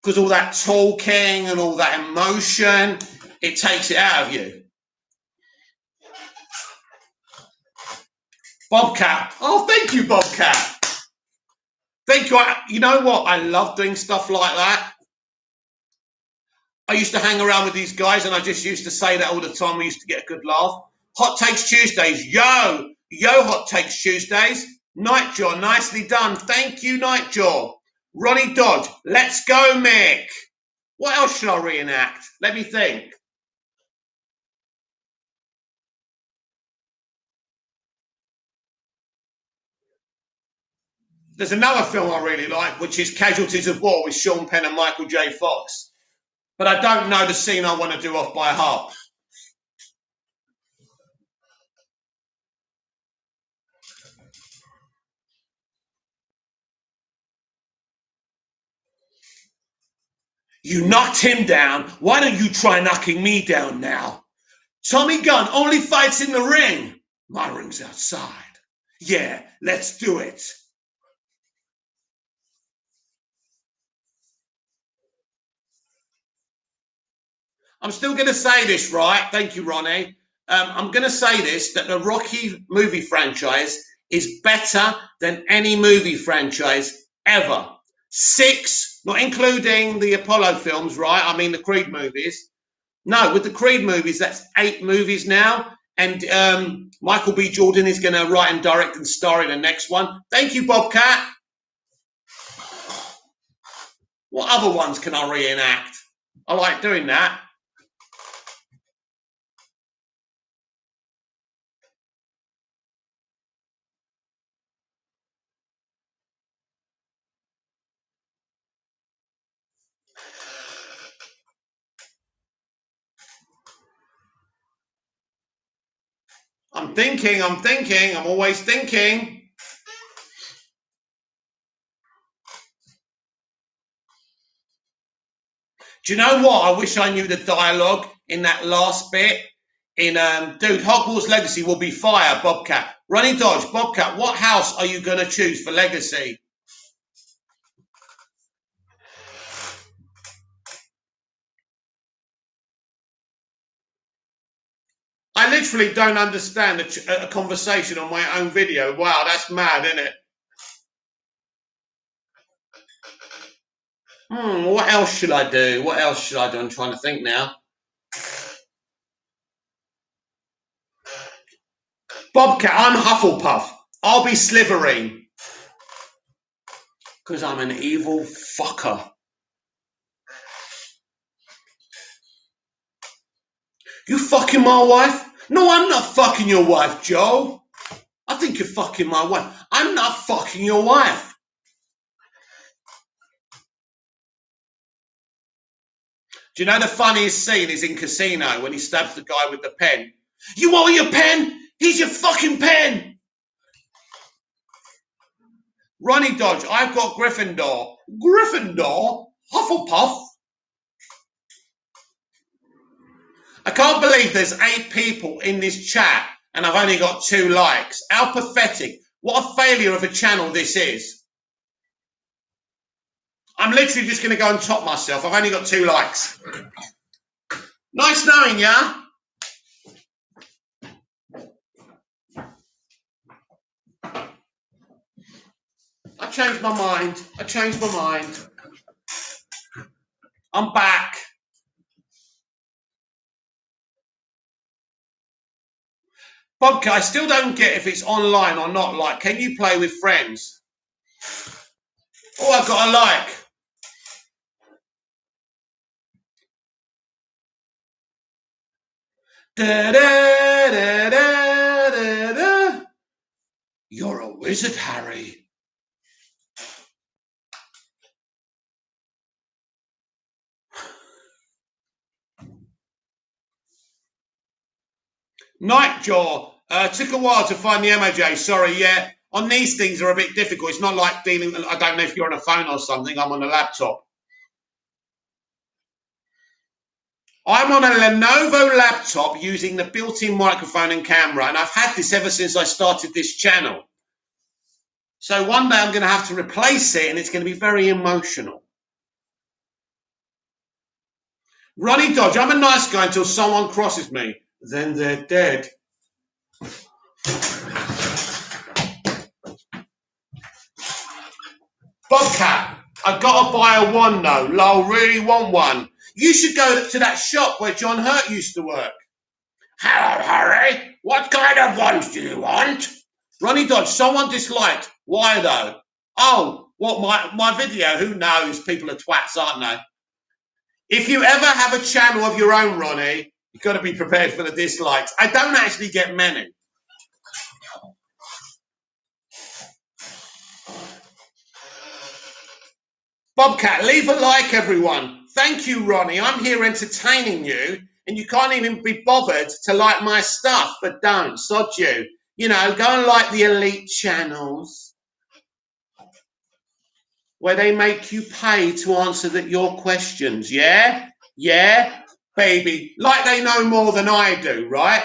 Because all that talking and all that emotion, it takes it out of you. Bobcat. Oh, thank you, Bobcat. Thank you. You know what? I love doing stuff like that. I used to hang around with these guys and I just used to say that all the time. We used to get a good laugh. Hot Takes Tuesdays. Yo, Hot Takes Tuesdays. Nightjaw, nicely done. Thank you, Nightjaw. Ronnie Dodge, let's go, Mick. What else should I reenact? Let me think. There's another film I really like, which is Casualties of War with Sean Penn and Michael J. Fox. But I don't know the scene I want to do off by heart. You knocked him down. Why don't you try knocking me down now? Tommy Gunn only fights in the ring. My ring's outside. Yeah, let's do it. I'm still going to say this, right? Thank you, Ronnie. I'm going to say this, that the Rocky movie franchise is better than any movie franchise ever. 6, not including the Apollo films, right? I mean the Creed movies. No, with the Creed movies, that's 8 movies now. And Michael B. Jordan is going to write and direct and star in the next one. Thank you, Bobcat. What other ones can I reenact? I like doing that. I'm thinking, I'm always thinking. Do you know what? I wish I knew the dialogue in that last bit. In dude, Hogwarts Legacy will be fire, Bobcat. Ronnie Dodge, Bobcat, what house are you going to choose for Legacy? I literally don't understand a conversation on my own video. Wow, that's mad, isn't it? What else should I do? What else should I do? I'm trying to think now. Bobcat, I'm Hufflepuff. I'll be Slytherin. Because I'm an evil fucker. You fucking my wife? No, I'm not fucking your wife, Joe. I think you're fucking my wife. I'm not fucking your wife. Do you know the funniest scene is in Casino when he stabs the guy with the pen? You want your pen? Here's your fucking pen. Ronnie Dodge, I've got Gryffindor. Gryffindor? Hufflepuff? I can't believe there's 8 people in this chat and I've only got 2 likes. How pathetic. What a failure of a channel this is. I'm literally just going to go and top myself. I've only got 2 likes. Nice knowing ya. I changed my mind. I'm back. Bobcat, I still don't get if it's online or not. Like, can you play with friends? Oh, I've got a like. Da, da, da, da, da, da. You're a wizard, Harry. Nightjaw, took a while to find the MOJ. Sorry, yeah. On these things are a bit difficult. It's not like dealing. I don't know if you're on a phone or something. I'm on a laptop. I'm on a Lenovo laptop using the built-in microphone and camera, and I've had this ever since I started this channel. So one day I'm going to have to replace it, and it's going to be very emotional. Ronnie Dodge, I'm a nice guy until someone crosses me. Then they're dead. Bobcat, I've got to buy a one though. Lol, really want one. You should go to that shop where John Hurt used to work. Hello, Harry. What kind of ones do you want? Ronnie Dodge, someone disliked. Why though? Oh, what, my video? Who knows? People are twats, aren't they? If you ever have a channel of your own, Ronnie, you've got to be prepared for the dislikes. I don't actually get many. Bobcat, leave a like, everyone. Thank you, Ronnie. I'm here entertaining you, and you can't even be bothered to like my stuff, but don't. Sod you. You know, go and like the elite channels where they make you pay to answer your questions, yeah? Yeah? Baby. Like they know more than I do, right?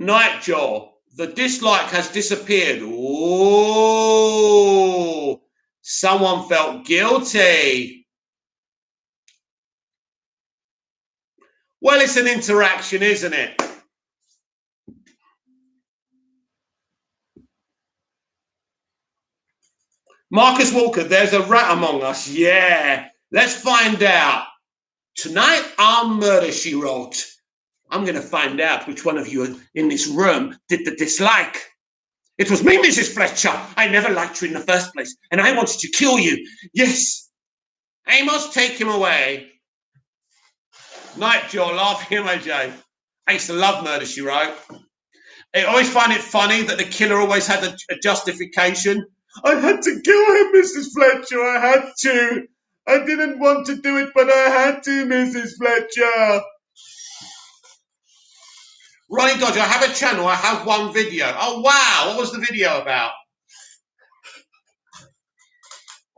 Nightjaw, the dislike has disappeared. Ooh, someone felt guilty. Well, it's an interaction, isn't it? Marcus Walker, there's a rat among us. Yeah, let's find out. Tonight on Murder, She Wrote, I'm going to find out which one of you in this room did the dislike. It was me, Mrs. Fletcher. I never liked you in the first place, and I wanted to kill you. Yes. Amos, take him away. Nightjaw, laughing emoji. I used to love Murder, She Wrote. I always find it funny that the killer always had a justification. I had to kill him, Mrs. Fletcher. I had to. I didn't want to do it, but I had to, Mrs. Fletcher. Ronnie Dodge, I have a channel. I have one video. Oh, wow. What was the video about?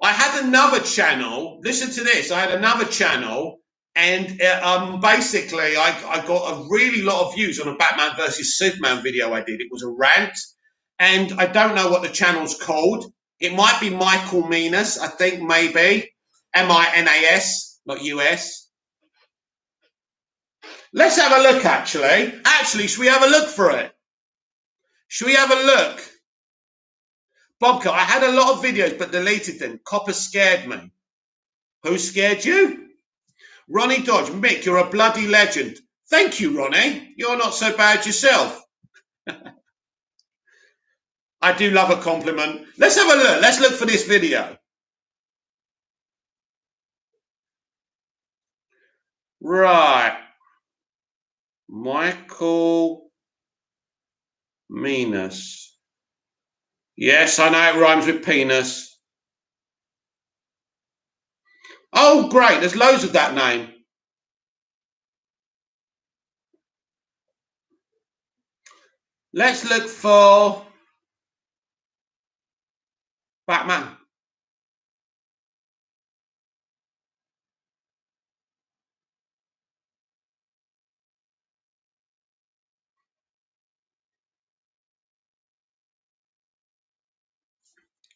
I had another channel. Listen to this. I had another channel, and basically I got a really lot of views on a Batman versus Superman video I did. It was a rant, and I don't know what the channel's called. It might be Michael Minas, I think, maybe. M-I-N-A-S, not U-S. Let's have a look, actually. Actually, should we have a look for it? Should we have a look? Bobcat, I had a lot of videos but deleted them. Copper scared me. Who scared you? Ronnie Dodge. Mick, you're a bloody legend. Thank you, Ronnie. You're not so bad yourself. I do love a compliment. Let's have a look. Let's look for this video. Right. Michael Minas. Yes, I know it rhymes with penis. Oh, great. There's loads of that name. Let's look for Batman.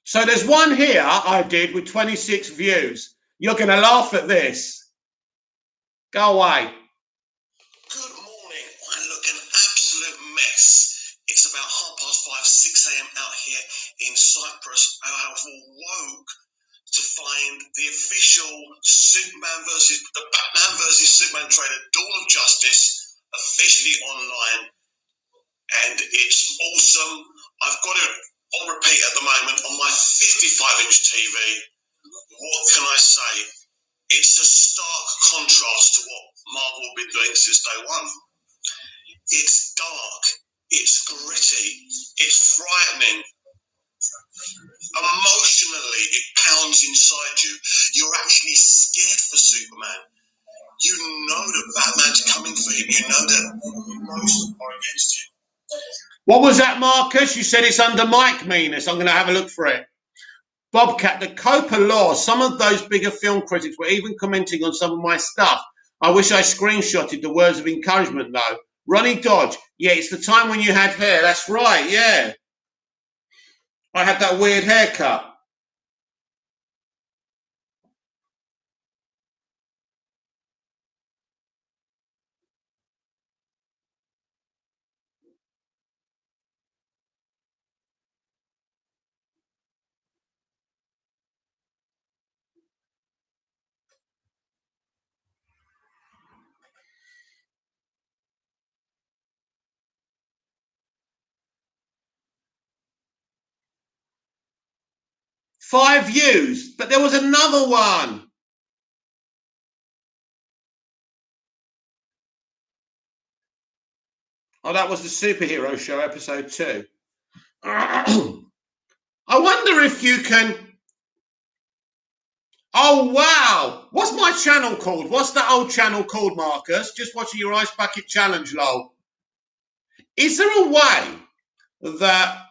So there's one here I did with 26 views. You're going to laugh at this. Go away. Good morning. I look an absolute mess. It's about 5:30, 6 a.m. out here in Cyprus. I have awoke to find the official the Batman versus Superman trailer, Dawn of Justice, officially online. And it's awesome. I've got it on repeat at the moment on my 55-inch TV. What can I say? It's a stark contrast to what Marvel have been doing since day one. It's dark, it's gritty, it's frightening. Emotionally, it pounds inside you. You're actually scared for Superman. You know that Batman's coming for him. You know that most are against him. What was that, Marcus? You said it's under Mike Minas. I'm going to have a look for it. Bobcat, the Copa Law. Some of those bigger film critics were even commenting on some of my stuff. I wish I screenshotted the words of encouragement, though. Ronnie Dodge. Yeah, it's the time when you had hair. That's right, yeah. I had that weird haircut. 5 views, but there was another one. Oh, that was the superhero show, episode 2. I wonder if you can. Oh, wow. What's my channel called? What's that old channel called, Marcus? Just watching your Ice Bucket Challenge, lol. Is there a way that...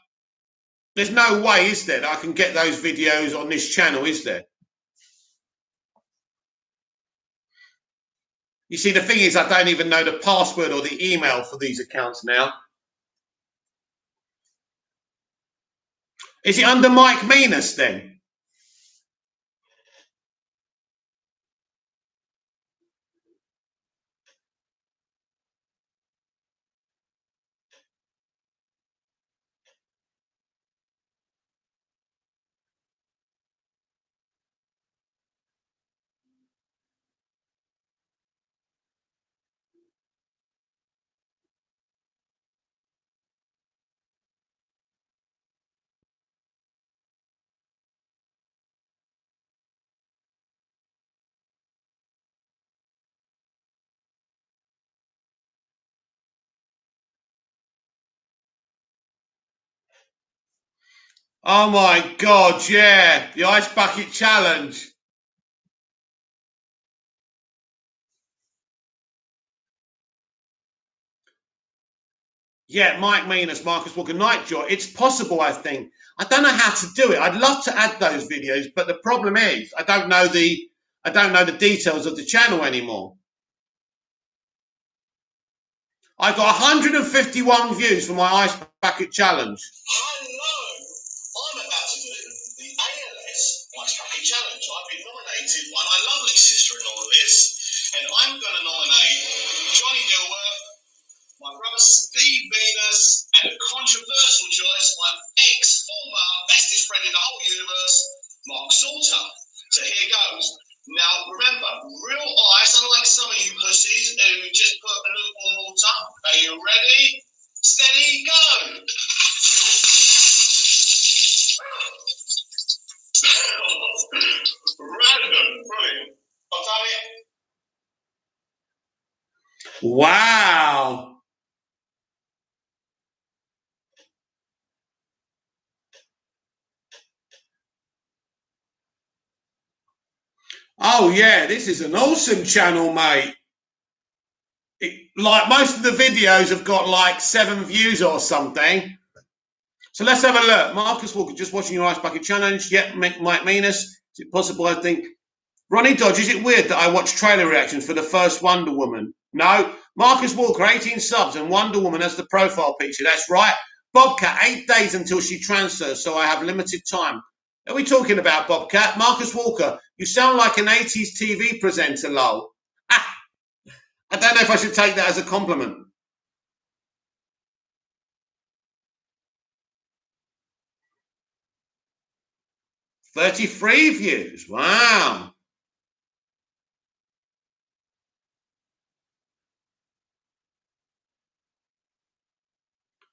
There's no way, is there, that I can get those videos on this channel, is there? You see, the thing is, I don't even know the password or the email for these accounts now. Is it under Mike Menas then? Oh my God, yeah, the Ice Bucket Challenge. Yeah, Mike Menas, Marcus Walker, Nightjoy. It's possible, I think. I don't know how to do it. I'd love to add those videos, but the problem is I don't know the details of the channel anymore. I got 151 views for my Ice Bucket Challenge. Hello, I'm about to do the ALS Ice Bucket Challenge. I've been nominated by my lovely sister-in-law Liz, and I'm going to nominate Johnny Dilworth, my brother Steve Venus, and a controversial choice, my ex-former bestest friend in the whole universe, Mark Salter. So here goes. Now, remember, real ice, unlike some of you pussies who just put a lukewarm water. Are you ready? Steady, go! Random, brilliant. I've done it. Wow. Oh yeah, this is an awesome channel, mate. Like most of the videos have got like 7 views or something. So let's have a look. Marcus Walker, just watching your Ice Bucket Challenge. Yep, Mike Menas. Is it possible, I think? Ronnie Dodge, is it weird that I watch trailer reactions for the first Wonder Woman? No. Marcus Walker, 18 subs and Wonder Woman as the profile picture. That's right. Bobcat, 8 days until she transfers, so I have limited time. Are we talking about Bobcat? Marcus Walker, you sound like an 80s TV presenter, lol. I don't know if I should take that as a compliment. 33 views. Wow.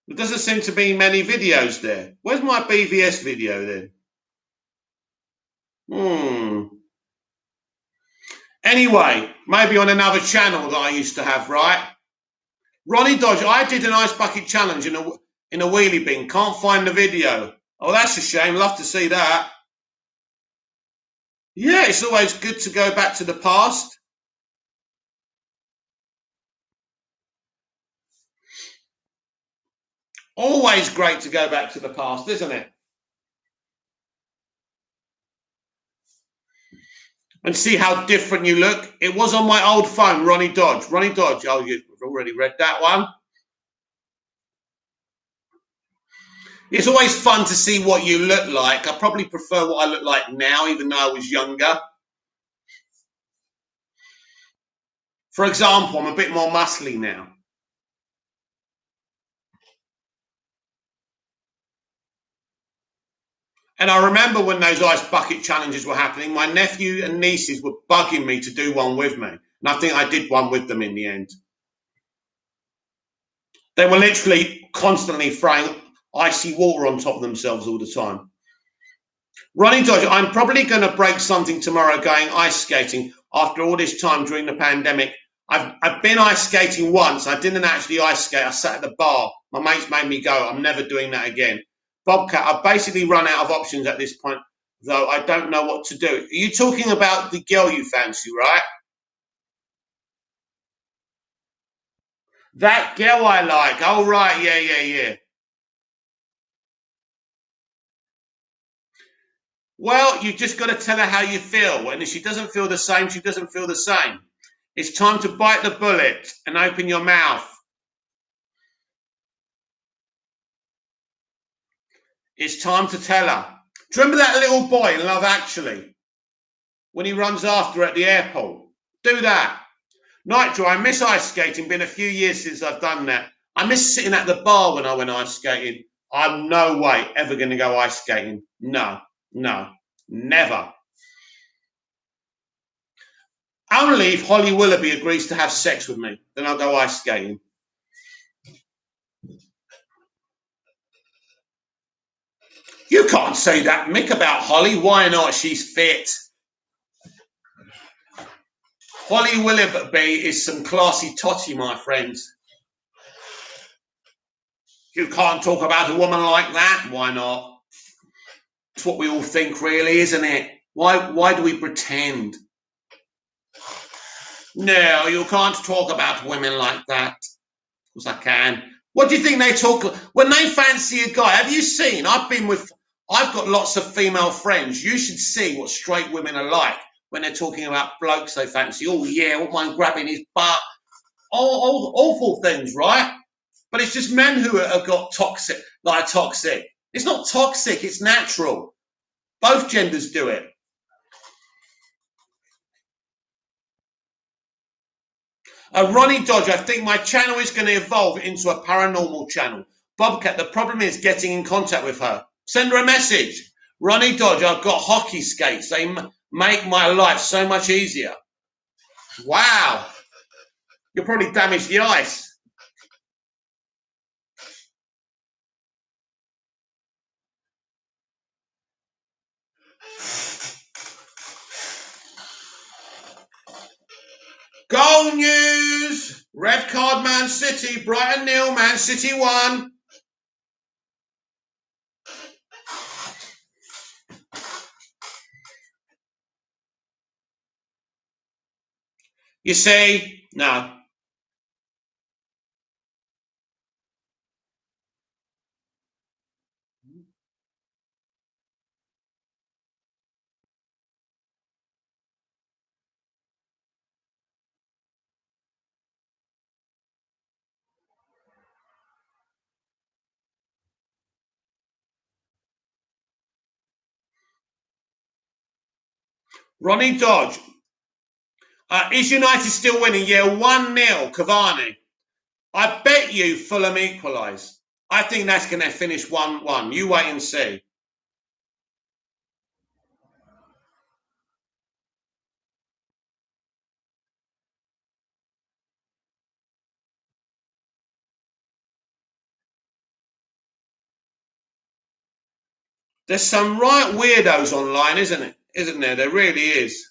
There doesn't seem to be many videos there. Where's my BVS video then? Anyway, maybe on another channel that I used to have, right? Ronnie Dodge, I did an Ice Bucket Challenge in a wheelie bin. Can't find the video. Oh, that's a shame. Love to see that. Yeah, it's always good to go back to the past. Always great to go back to the past, isn't it? And see how different you look. It was on my old phone, Ronnie Dodge. Ronnie Dodge. Oh, you've already read that one. It's always fun to see what you look like. I probably prefer what I look like now, even though I was younger. For example, I'm a bit more muscly now. And I remember when those Ice Bucket Challenges were happening, my nephew and nieces were bugging me to do one with me. And I think I did one with them in the end. They were literally constantly throwing icy water on top of themselves all the time. Ronnie Dodge, I'm probably going to break something tomorrow going ice skating after all this time during the pandemic. I've been ice skating once. I didn't actually ice skate. I sat at the bar. My mates made me go. I'm never doing that again. Bobcat, I've basically run out of options at this point, though I don't know what to do. Are you talking about the girl you fancy, right? That girl I like. Oh, right. Yeah. Well, you've just got to tell her how you feel. And if she doesn't feel the same, she doesn't feel the same. It's time to bite the bullet and open your mouth. It's time to tell her. Do you remember that little boy in Love Actually? When he runs after her at the airport? Do that. Nitro, I miss ice skating. Been a few years since I've done that. I miss sitting at the bar when I went ice skating. I'm no way ever going to go ice skating. No, never. Only if Holly Willoughby agrees to have sex with me, then I'll go ice skating. You can't say that, Mick, about Holly. Why not? She's fit. Holly Willoughby is some classy totty, my friends. You can't talk about a woman like that. Why not? It's what we all think, really, isn't it? Why do we pretend? No, you can't talk about women like that. Of course I can. What do you think they talk when they fancy a guy? Have you seen? I've got lots of female friends. You should see what straight women are like when they're talking about blokes they fancy. Oh yeah, I wouldn't mind grabbing his butt. All awful things, right? But it's just men who have got toxic. It's not toxic, it's natural. Both genders do it. Ronnie Dodge, I think my channel is going to evolve into a paranormal channel. Bobcat, the problem is getting in contact with her. Send her a message. Ronnie Dodge, I've got hockey skates. They make my life so much easier. Wow. You'll probably damage the ice. Goal news! Red card Man City, Brighton 0, Man City 1. You see? No. Ronnie Dodge. Is United still winning? Yeah, 1-0, Cavani. I bet you Fulham equalise. I think that's going to finish 1-1. You wait and see. There's some right weirdos online, isn't there? There really is.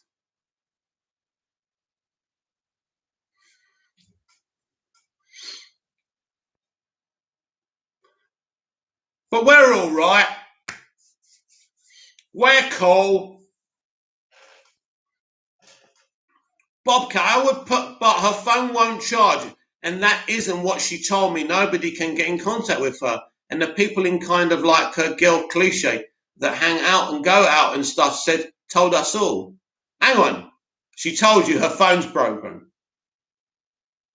But we're all right. We're cool. Bobcat, I would put, but her phone won't charge. And that isn't what she told me. Nobody can get in contact with her. And the people in kind of like her girl cliche that hang out and go out and stuff told us all. Hang on. She told you her phone's broken.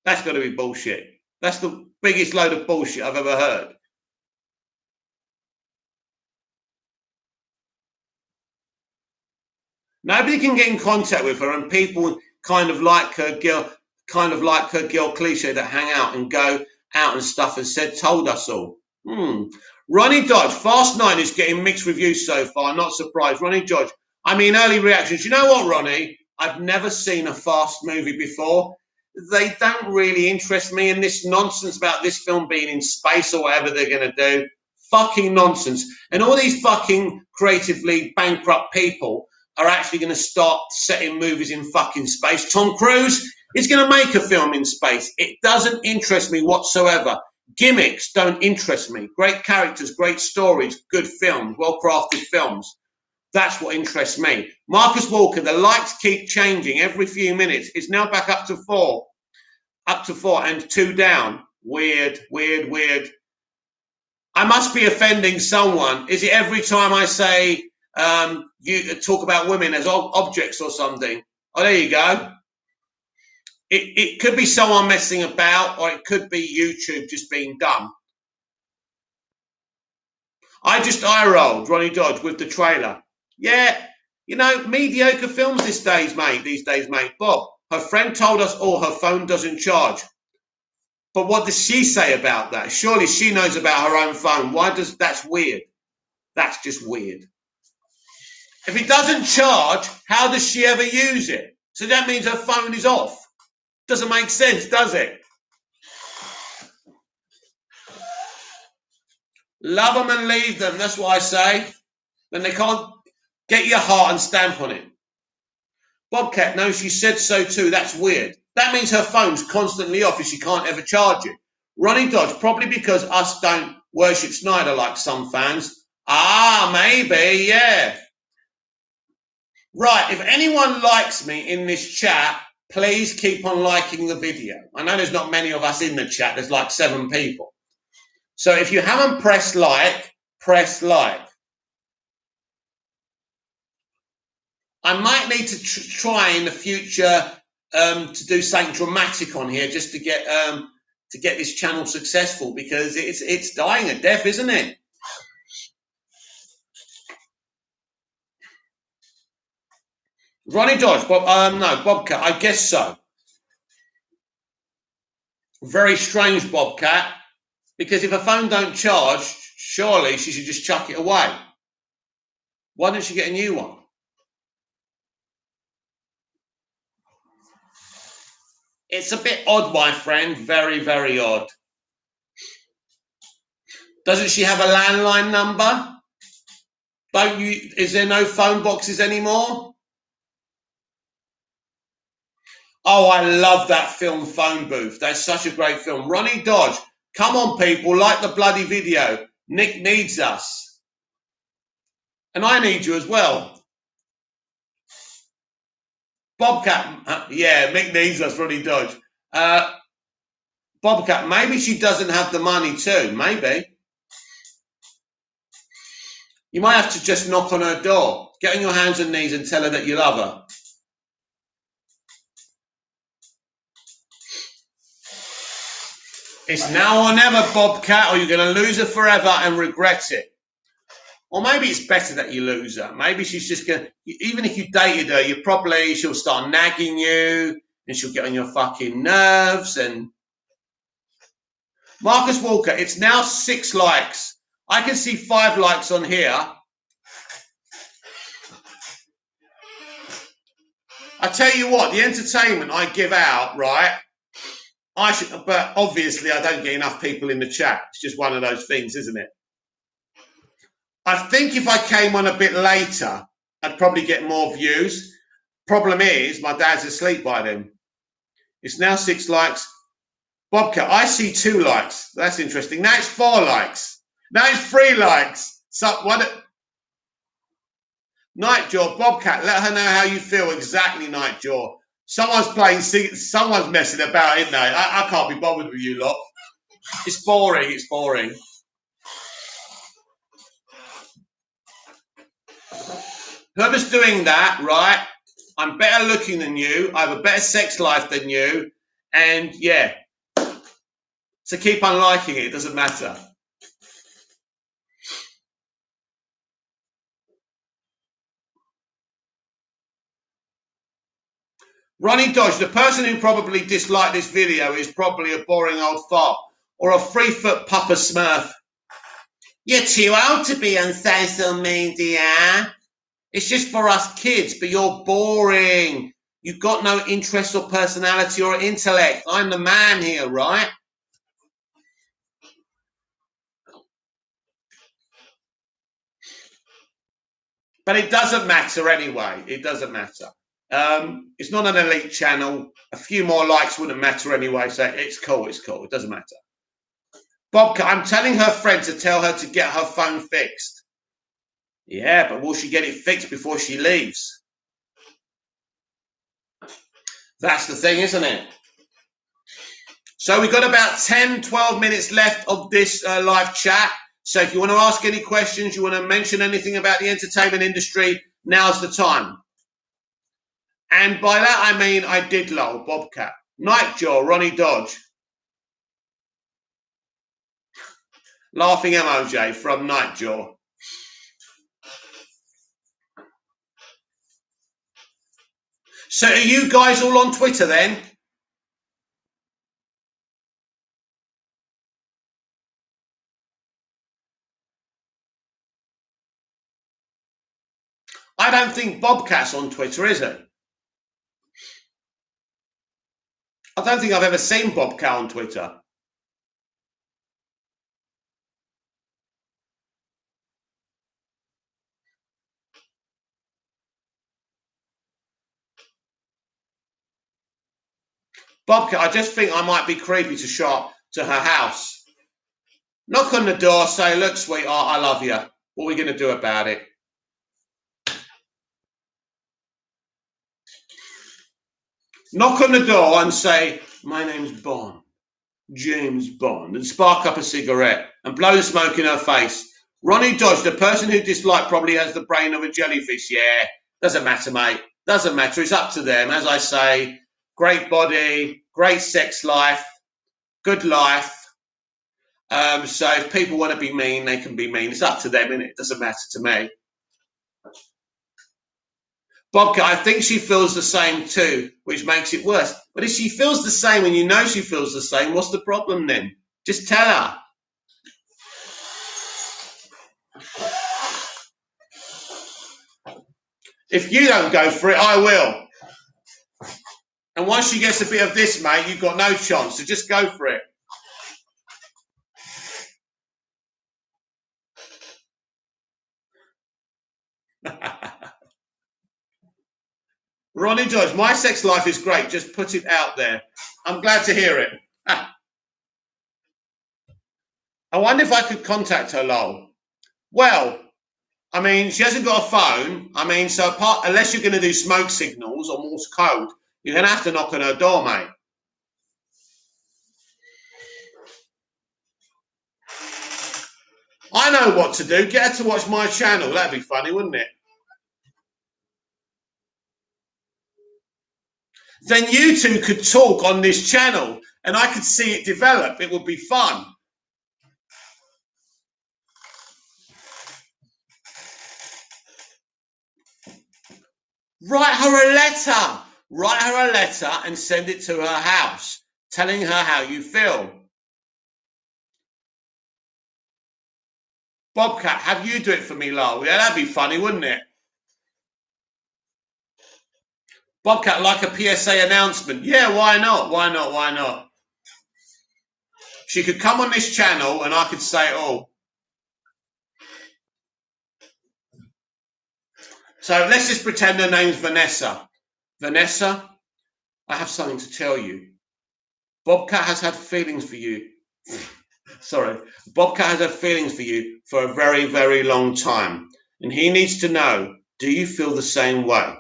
That's got to be bullshit. That's the biggest load of bullshit I've ever heard. Nobody can get in contact with her, and people kind of like her girl cliche that hang out and go out and stuff and told us all. Ronnie Dodge, Fast 9 is getting mixed reviews so far. Not surprised. Ronnie Dodge, early reactions. You know what, Ronnie? I've never seen a Fast movie before. They don't really interest me in this nonsense about this film being in space or whatever they're going to do. fucking nonsense. And all these fucking creatively bankrupt people are actually going to start setting movies in fucking space. Tom Cruise is going to make a film in space. It doesn't interest me whatsoever. Gimmicks don't interest me. Great characters, great stories, good films, well-crafted films. That's what interests me. Marcus Walker, the lights keep changing every few minutes. It's now back up to 4. Up to 4 and 2 down. Weird, weird, weird. I must be offending someone. Is it every time I say you talk about women as objects or something? Oh, there you go. It could be someone messing about, or it could be YouTube just being dumb. I just eye rolled Ronnie Dodge with the trailer. Yeah, you know, mediocre films these days, mate. Bob, her friend told us all her phone doesn't charge. But what does she say about that? Surely she knows about her own phone. That's weird. That's just weird. If it doesn't charge, how does she ever use it? So that means her phone is off. Doesn't make sense, does it? Love them and leave them. That's what I say. Then they can't get your heart and stamp on it. Bobcat, no, she said so too. That's weird. That means her phone's constantly off and she can't ever charge it. Ronnie Dodge, probably because us don't worship Snyder like some fans. Ah, maybe, yeah. Right, if anyone likes me in this chat, please keep on liking the video. I know there's not many of us in the chat. There's like 7 people. So if you haven't pressed like, press like. I might need to try in the future to do something dramatic on here just to get this channel successful, because it's dying a death, isn't it? Ronnie Dodge, no, Bobcat, I guess so. Very strange, Bobcat, because if a phone don't charge, surely she should just chuck it away. Why don't she get a new one? It's a bit odd, my friend. Very, very odd. Doesn't she have a landline number? Is there no phone boxes anymore? Oh, I love that film, Phone Booth. That's such a great film. Ronnie Dodge, come on, people, like the bloody video. Nick needs us. And I need you as well. Bobcat, yeah, Mick needs us, Ronnie Dodge. Bobcat, maybe she doesn't have the money too, maybe. You might have to just knock on her door. Get on your hands and knees and tell her that you love her. It's now or never, Bobcat, or you're going to lose her forever and regret it. Or maybe it's better that you lose her. Maybe she's just going to, even if you dated her, she'll start nagging you and she'll get on your fucking nerves. And Marcus Walker, it's now 6 likes. I can see 5 likes on here. I tell you what, the entertainment I give out, right? But obviously I don't get enough people in the chat. It's just one of those things, isn't it? I think if I came on a bit later, I'd probably get more views. Problem is, my dad's asleep by then. It's now 6 likes. Bobcat, I see 2 likes. That's interesting. Now it's 4 likes. Now it's 3 likes. So what? Nightjaw, Bobcat, let her know how you feel. Exactly, Nightjaw. Someone's messing about, isn't they? I can't be bothered with you lot. It's boring. It's boring. Whoever's doing that, right? I'm better looking than you. I have a better sex life than you. And yeah. So keep on liking it. It doesn't matter. Ronnie Dodge, the person who probably disliked this video is probably a boring old fart or a 3-foot Papa Smurf. You're too old to be on social media. It's just for us kids, but you're boring. You've got no interest or personality or intellect. I'm the man here, right? But it doesn't matter anyway. It doesn't matter. It's not an elite channel. A few more likes wouldn't matter anyway. So it's cool. It's cool. It doesn't matter. Bobcat, I'm telling her friend to tell her to get her phone fixed. Yeah, but will she get it fixed before she leaves? That's the thing, isn't it? So we've got about 10, 12 minutes left of this live chat. So if you want to ask any questions, you want to mention anything about the entertainment industry, now's the time. And by that, I mean I did lol, Bobcat. Nightjaw, Ronnie Dodge. Laughing emoji from Nightjaw. So are you guys all on Twitter then? I don't think Bobcat's on Twitter, is it? I don't think I've ever seen Bobcat on Twitter. Bobcat, I just think I might be creepy to show up to her house. Knock on the door, say, look, sweetheart, I love you. What are we going to do about it? Knock on the door and say, my name's Bond, James Bond, and spark up a cigarette and blow the smoke in her face. Ronnie Dodge, the person who disliked probably has the brain of a jellyfish. Yeah, doesn't matter, mate. Doesn't matter. It's up to them. As I say, great body, great sex life, good life. So if people want to be mean, they can be mean. It's up to them, innit? It doesn't matter to me. Bobcat, I think she feels the same too, which makes it worse. But if she feels the same and you know she feels the same, what's the problem then? Just tell her. If you don't go for it, I will. And once she gets a bit of this, mate, you've got no chance. So just go for it. Ronnie Dodge, my sex life is great. Just put it out there. I'm glad to hear it. I wonder if I could contact her, lol. Well, I mean, she hasn't got a phone. I mean, so unless you're going to do smoke signals or Morse code, you're going to have to knock on her door, mate. I know what to do. Get her to watch my channel. That'd be funny, wouldn't it? Then you two could talk on this channel and I could see it develop. It would be fun. Write her a letter. Write her a letter and send it to her house, telling her how you feel. Bobcat, have you do it for me, lol. Yeah, that'd be funny, wouldn't it? Bobcat, like a PSA announcement. Yeah, why not? Why not? Why not? She could come on this channel and I could say, oh. So let's just pretend her name's Vanessa. Vanessa, I have something to tell you. Bobcat has had feelings for you. Sorry. Bobcat has had feelings for you for a very, very long time. And he needs to know, do you feel the same way?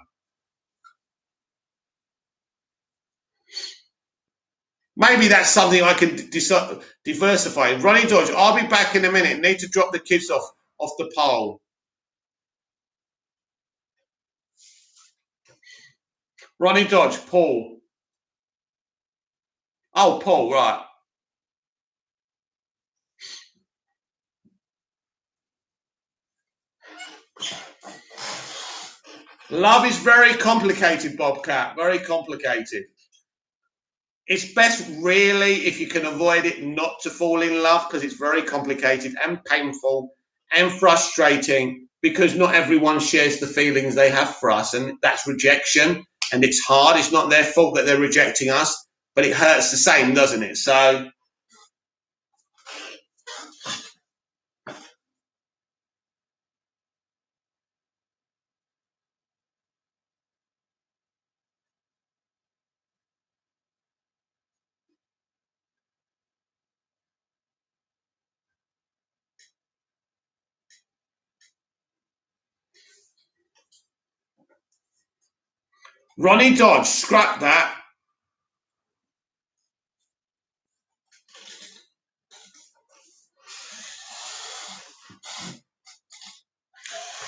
Maybe that's something I can diversify. Ronnie Dodge, I'll be back in a minute. Need to drop the kids off the pole. Ronnie Dodge, Paul. Oh, Paul, right. Love is very complicated, Bobcat. Very complicated. It's best, really, if you can avoid it, not to fall in love because it's very complicated and painful and frustrating because not everyone shares the feelings they have for us, and that's rejection. And it's hard. It's not their fault that they're rejecting us, but it hurts the same, doesn't it? So Ronnie Dodge, scrap that.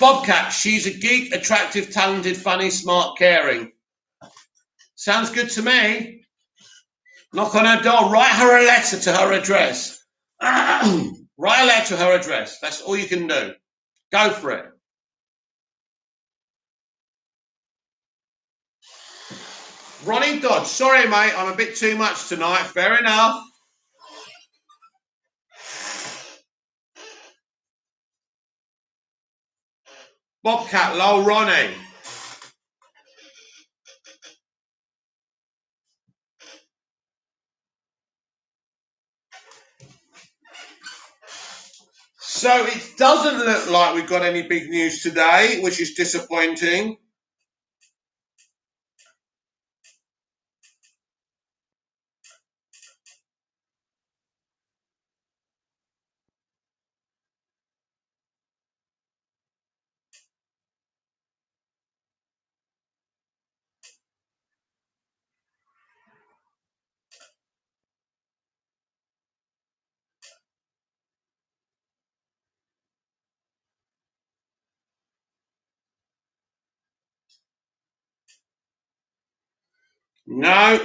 Bobcat, she's a geek, attractive, talented, funny, smart, caring. Sounds good to me. Knock on her door, write her a letter to her address. Write a letter to her address. That's all you can do. Go for it. Ronnie Dodge, sorry mate, I'm a bit too much tonight. Fair enough. Bobcat, lol, Ronnie. So it doesn't look like we've got any big news today, which is disappointing. No.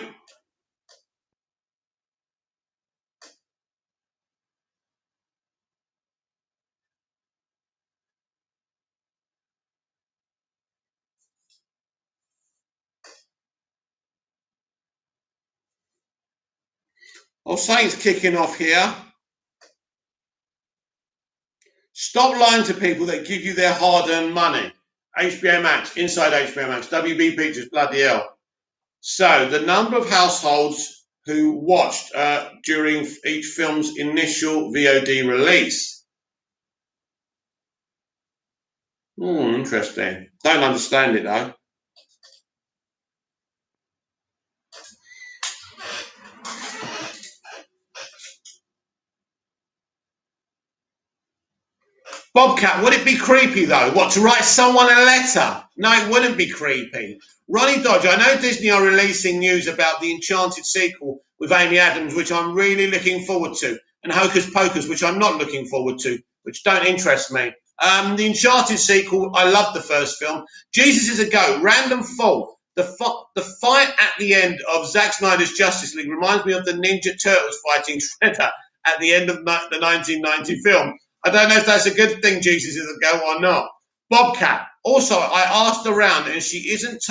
Well, something's kicking off here. Stop lying to people that give you their hard-earned money. HBO Max, inside HBO Max, WB Pictures, bloody hell. So the number of households who watched during each film's initial VOD release. Interesting. Don't understand it though. Bobcat, would it be creepy though? What, to write someone a letter? No, it wouldn't be creepy. Ronnie Dodge, I know Disney are releasing news about the Enchanted sequel with Amy Adams, which I'm really looking forward to, and Hocus Pocus, which I'm not looking forward to, which don't interest me. The Enchanted sequel, I love the first film. Jesus is a Goat, random fault. The fight at the end of Zack Snyder's Justice League reminds me of the Ninja Turtles fighting Shredder at the end of the 1990 film. I don't know if that's a good thing, Jesus is a Goat or not. Bobcat. Also, I asked around, and she isn't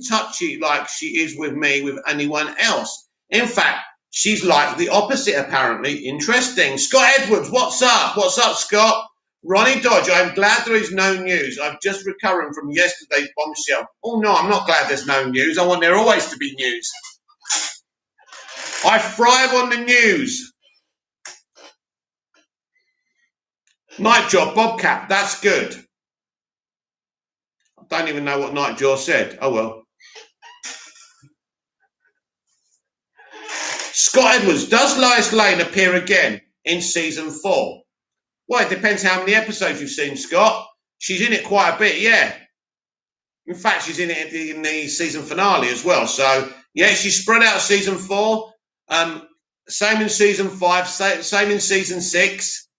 touchy like she is with me with anyone else. In fact, she's like the opposite, apparently. Interesting. Scott Edwards, what's up? What's up, Scott? Ronnie Dodge, I'm glad there is no news. I'm just recovering from yesterday's bombshell. Oh, no, I'm not glad there's no news. I want there always to be news. I thrive on the news. Nightjaw, Bobcat, that's good. I don't even know what Nightjaw said. Oh, well. Scott Edwards, does Lois Lane appear again in season 4? Well, it depends how many episodes you've seen, Scott. She's in it quite a bit, yeah. In fact, she's in it in the season finale as well. So, yeah, she's spread out season 4. Same in season 5, same in season 6.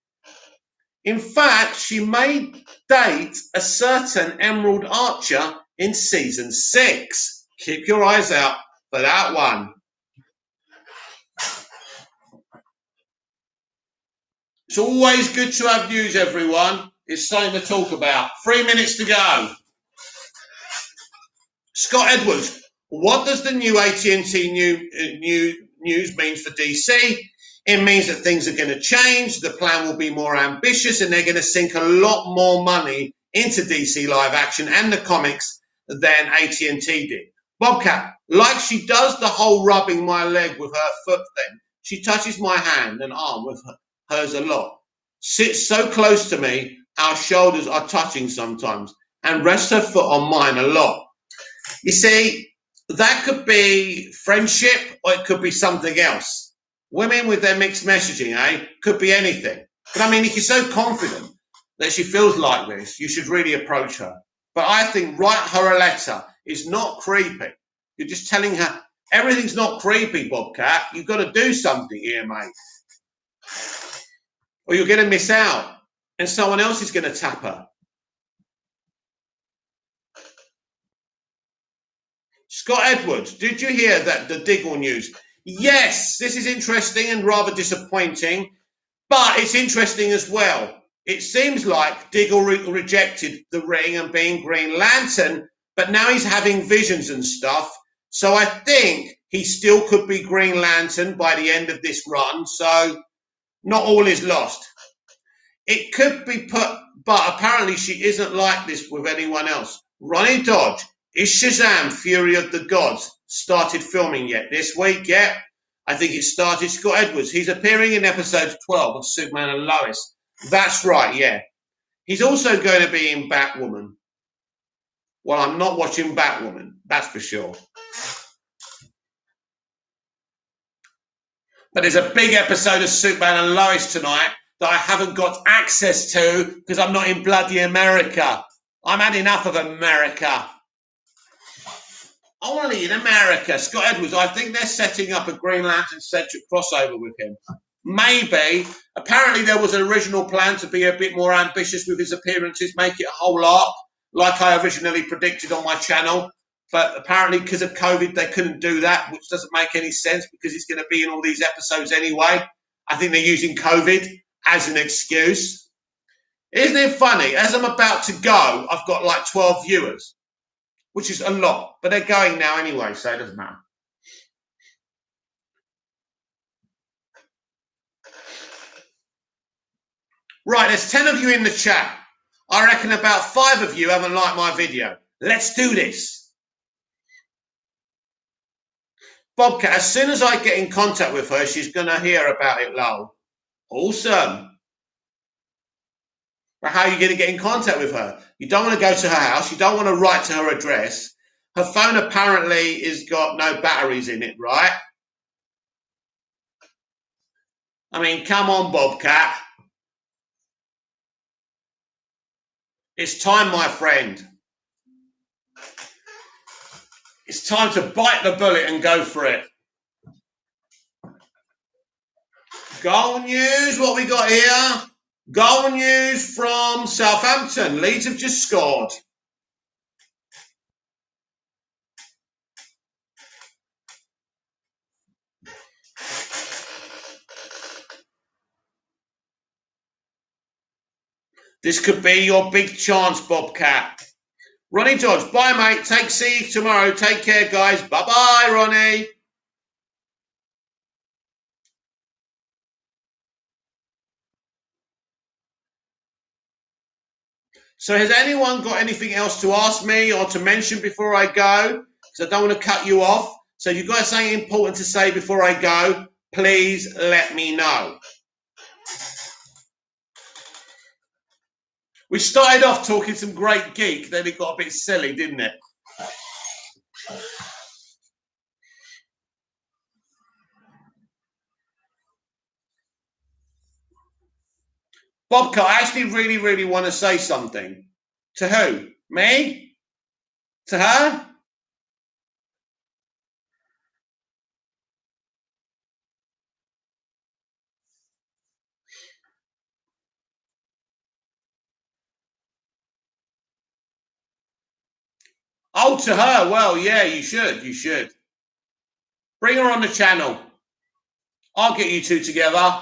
In fact, she may date a certain Emerald Archer in season 6. Keep your eyes out for that one. It's always good to have news, everyone. It's something to talk about. 3 minutes to go. Scott Edwards, what does the new AT&T news mean for DC? It means that things are going to change, the plan will be more ambitious, and they're going to sink a lot more money into DC live action and the comics than AT&T did. Bobcat, like she does the whole rubbing my leg with her foot thing, she touches my hand and arm with hers a lot. Sits so close to me, our shoulders are touching sometimes, and rests her foot on mine a lot. You see, that could be friendship or it could be something else. Women with their mixed messaging, could be anything. But I mean, if you're so confident that she feels like this, you should really approach her. But I think write her a letter. is not creepy. You're just telling her everything's not creepy, Bobcat. You've got to do something here, mate. Or you're going to miss out and someone else is going to tap her. Scott Edwards, did you hear that the Diggle news? Yes, this is interesting and rather disappointing, but it's interesting as well. It seems like Diggle rejected the ring and being Green Lantern, but now he's having visions and stuff. So I think he still could be Green Lantern by the end of this run. So not all is lost. It could be put, but apparently she isn't like this with anyone else. Ronnie Dodge, is Shazam Fury of the Gods started filming yet this week? Yeah, I think it started. Scott Edwards, he's appearing in episode 12 of Superman and Lois. That's right, yeah. He's also going to be in Batwoman. Well, I'm not watching Batwoman, that's for sure. But there's a big episode of Superman and Lois tonight that I haven't got access to because I'm not in bloody America. I'm had enough of America. Only in America. Scott Edwards, I think they're setting up a Green Lantern-centric crossover with him. Maybe. Apparently there was an original plan to be a bit more ambitious with his appearances, make it a whole arc, like I originally predicted on my channel. But apparently because of COVID, they couldn't do that, which doesn't make any sense because he's going to be in all these episodes anyway. I think they're using COVID as an excuse. Isn't it funny? As I'm about to go, I've got like 12 viewers, which is a lot. But they're going now anyway, so it doesn't matter. Right, there's 10 of you in the chat. I reckon about 5 of you haven't liked my video. Let's do this. Bobcat, as soon as I get in contact with her, she's going to hear about it, lol. Awesome. But how are you going to get in contact with her? You don't want to go to her house. You don't want to write to her address. Her phone apparently has got no batteries in it, right? I mean, come on, Bobcat. It's time, my friend. It's time to bite the bullet and go for it. Goal news, what we got here? Goal news from Southampton. Leeds have just scored. This could be your big chance, Bobcat. Ronnie Dodge, bye, mate. See you tomorrow. Take care, guys. Bye-bye, Ronnie. So has anyone got anything else to ask me or to mention before I go? Because I don't want to cut you off. So if you've got something important to say before I go, please let me know. We started off talking some great geek, then it got a bit silly, didn't it? Bobcat, I actually really want to say something. To who? Me? To her? Oh, to her. Well, yeah, you should. You should. Bring her on the channel. I'll get you two together.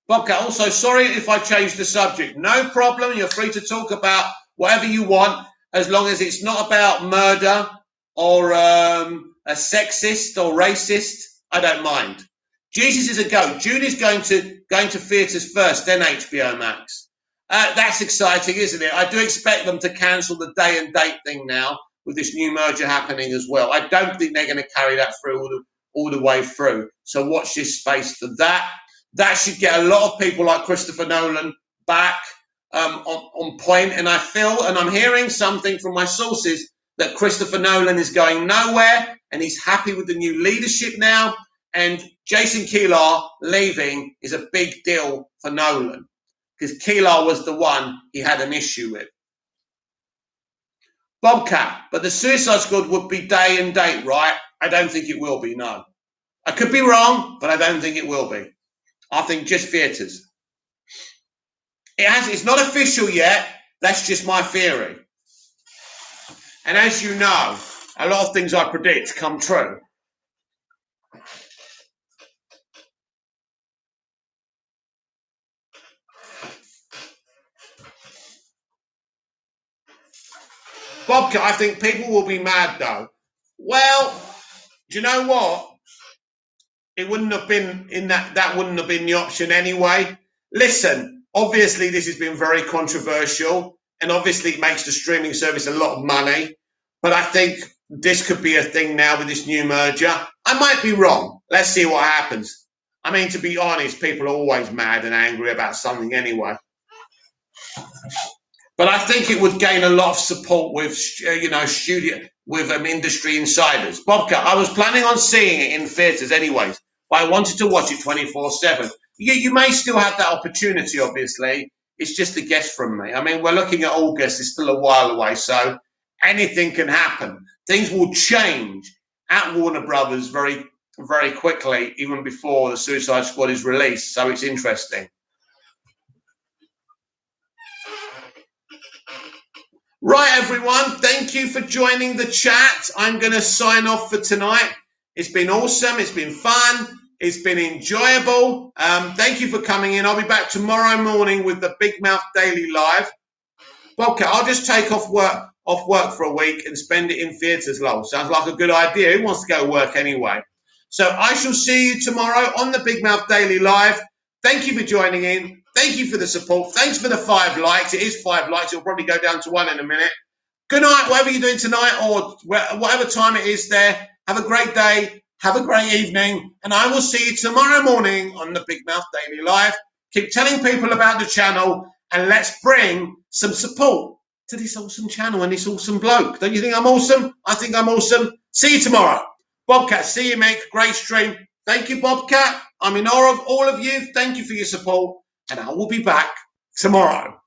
Bobcat, also, sorry if I changed the subject. No problem. You're free to talk about whatever you want, as long as it's not about murder or a sexist or racist. I don't mind. Jesus is a goat. June is going to theatres first, then HBO Max. That's exciting, isn't it? I do expect them to cancel the day and date thing now with this new merger happening as well. I don't think they're going to carry that through all the way through. So watch this space for that. That should get a lot of people like Christopher Nolan back on point. And I feel, and I'm hearing something from my sources, that Christopher Nolan is going nowhere and he's happy with the new leadership now. And Jason Kilar leaving is a big deal for Nolan because Kilar was the one he had an issue with. Bobcat, but the Suicide Squad would be day and date, right? I don't think it will be, no. I could be wrong, but I don't think it will be. I think just theatres. It's not official yet. That's just my theory. And as you know, a lot of things I predict come true. Bobcat, I think people will be mad though. Well, do you know what? It wouldn't have been in that wouldn't have been the option anyway. Listen, obviously this has been very controversial, and obviously it makes the streaming service a lot of money. But I think this could be a thing now with this new merger. I might be wrong. Let's see what happens. I mean, to be honest, people are always mad and angry about something anyway. But I think it would gain a lot of support with, industry insiders. Bobcat, I was planning on seeing it in theatres anyways, but I wanted to watch it 24/7. You may still have that opportunity, obviously. It's just a guess from me. I mean, we're looking at August. It's still a while away, so anything can happen. Things will change at Warner Brothers very, very quickly, even before the Suicide Squad is released. So it's interesting. Right, everyone. Thank you for joining the chat. I'm going to sign off for tonight. It's been awesome. It's been fun. It's been enjoyable. Thank you for coming in. I'll be back tomorrow morning with the Big Mouth Daily Live. Okay, I'll just take off work for a week and spend it in theatres, lol. Sounds like a good idea. Who wants to go to work anyway? So I shall see you tomorrow on the Big Mouth Daily Live. Thank you for joining in. Thank you for the support. Thanks for the 5 likes. It is 5 likes. It'll probably go down to 1 in a minute. Good night, whatever you're doing tonight or whatever time it is there. Have a great day. Have a great evening. And I will see you tomorrow morning on the Big Mouth Daily Live. Keep telling people about the channel and let's bring some support to this awesome channel and this awesome bloke. Don't you think I'm awesome? I think I'm awesome. See you tomorrow. Bobcat, see you, mate. Great stream. Thank you, Bobcat. I'm in awe of all of you. Thank you for your support. And I will be back tomorrow.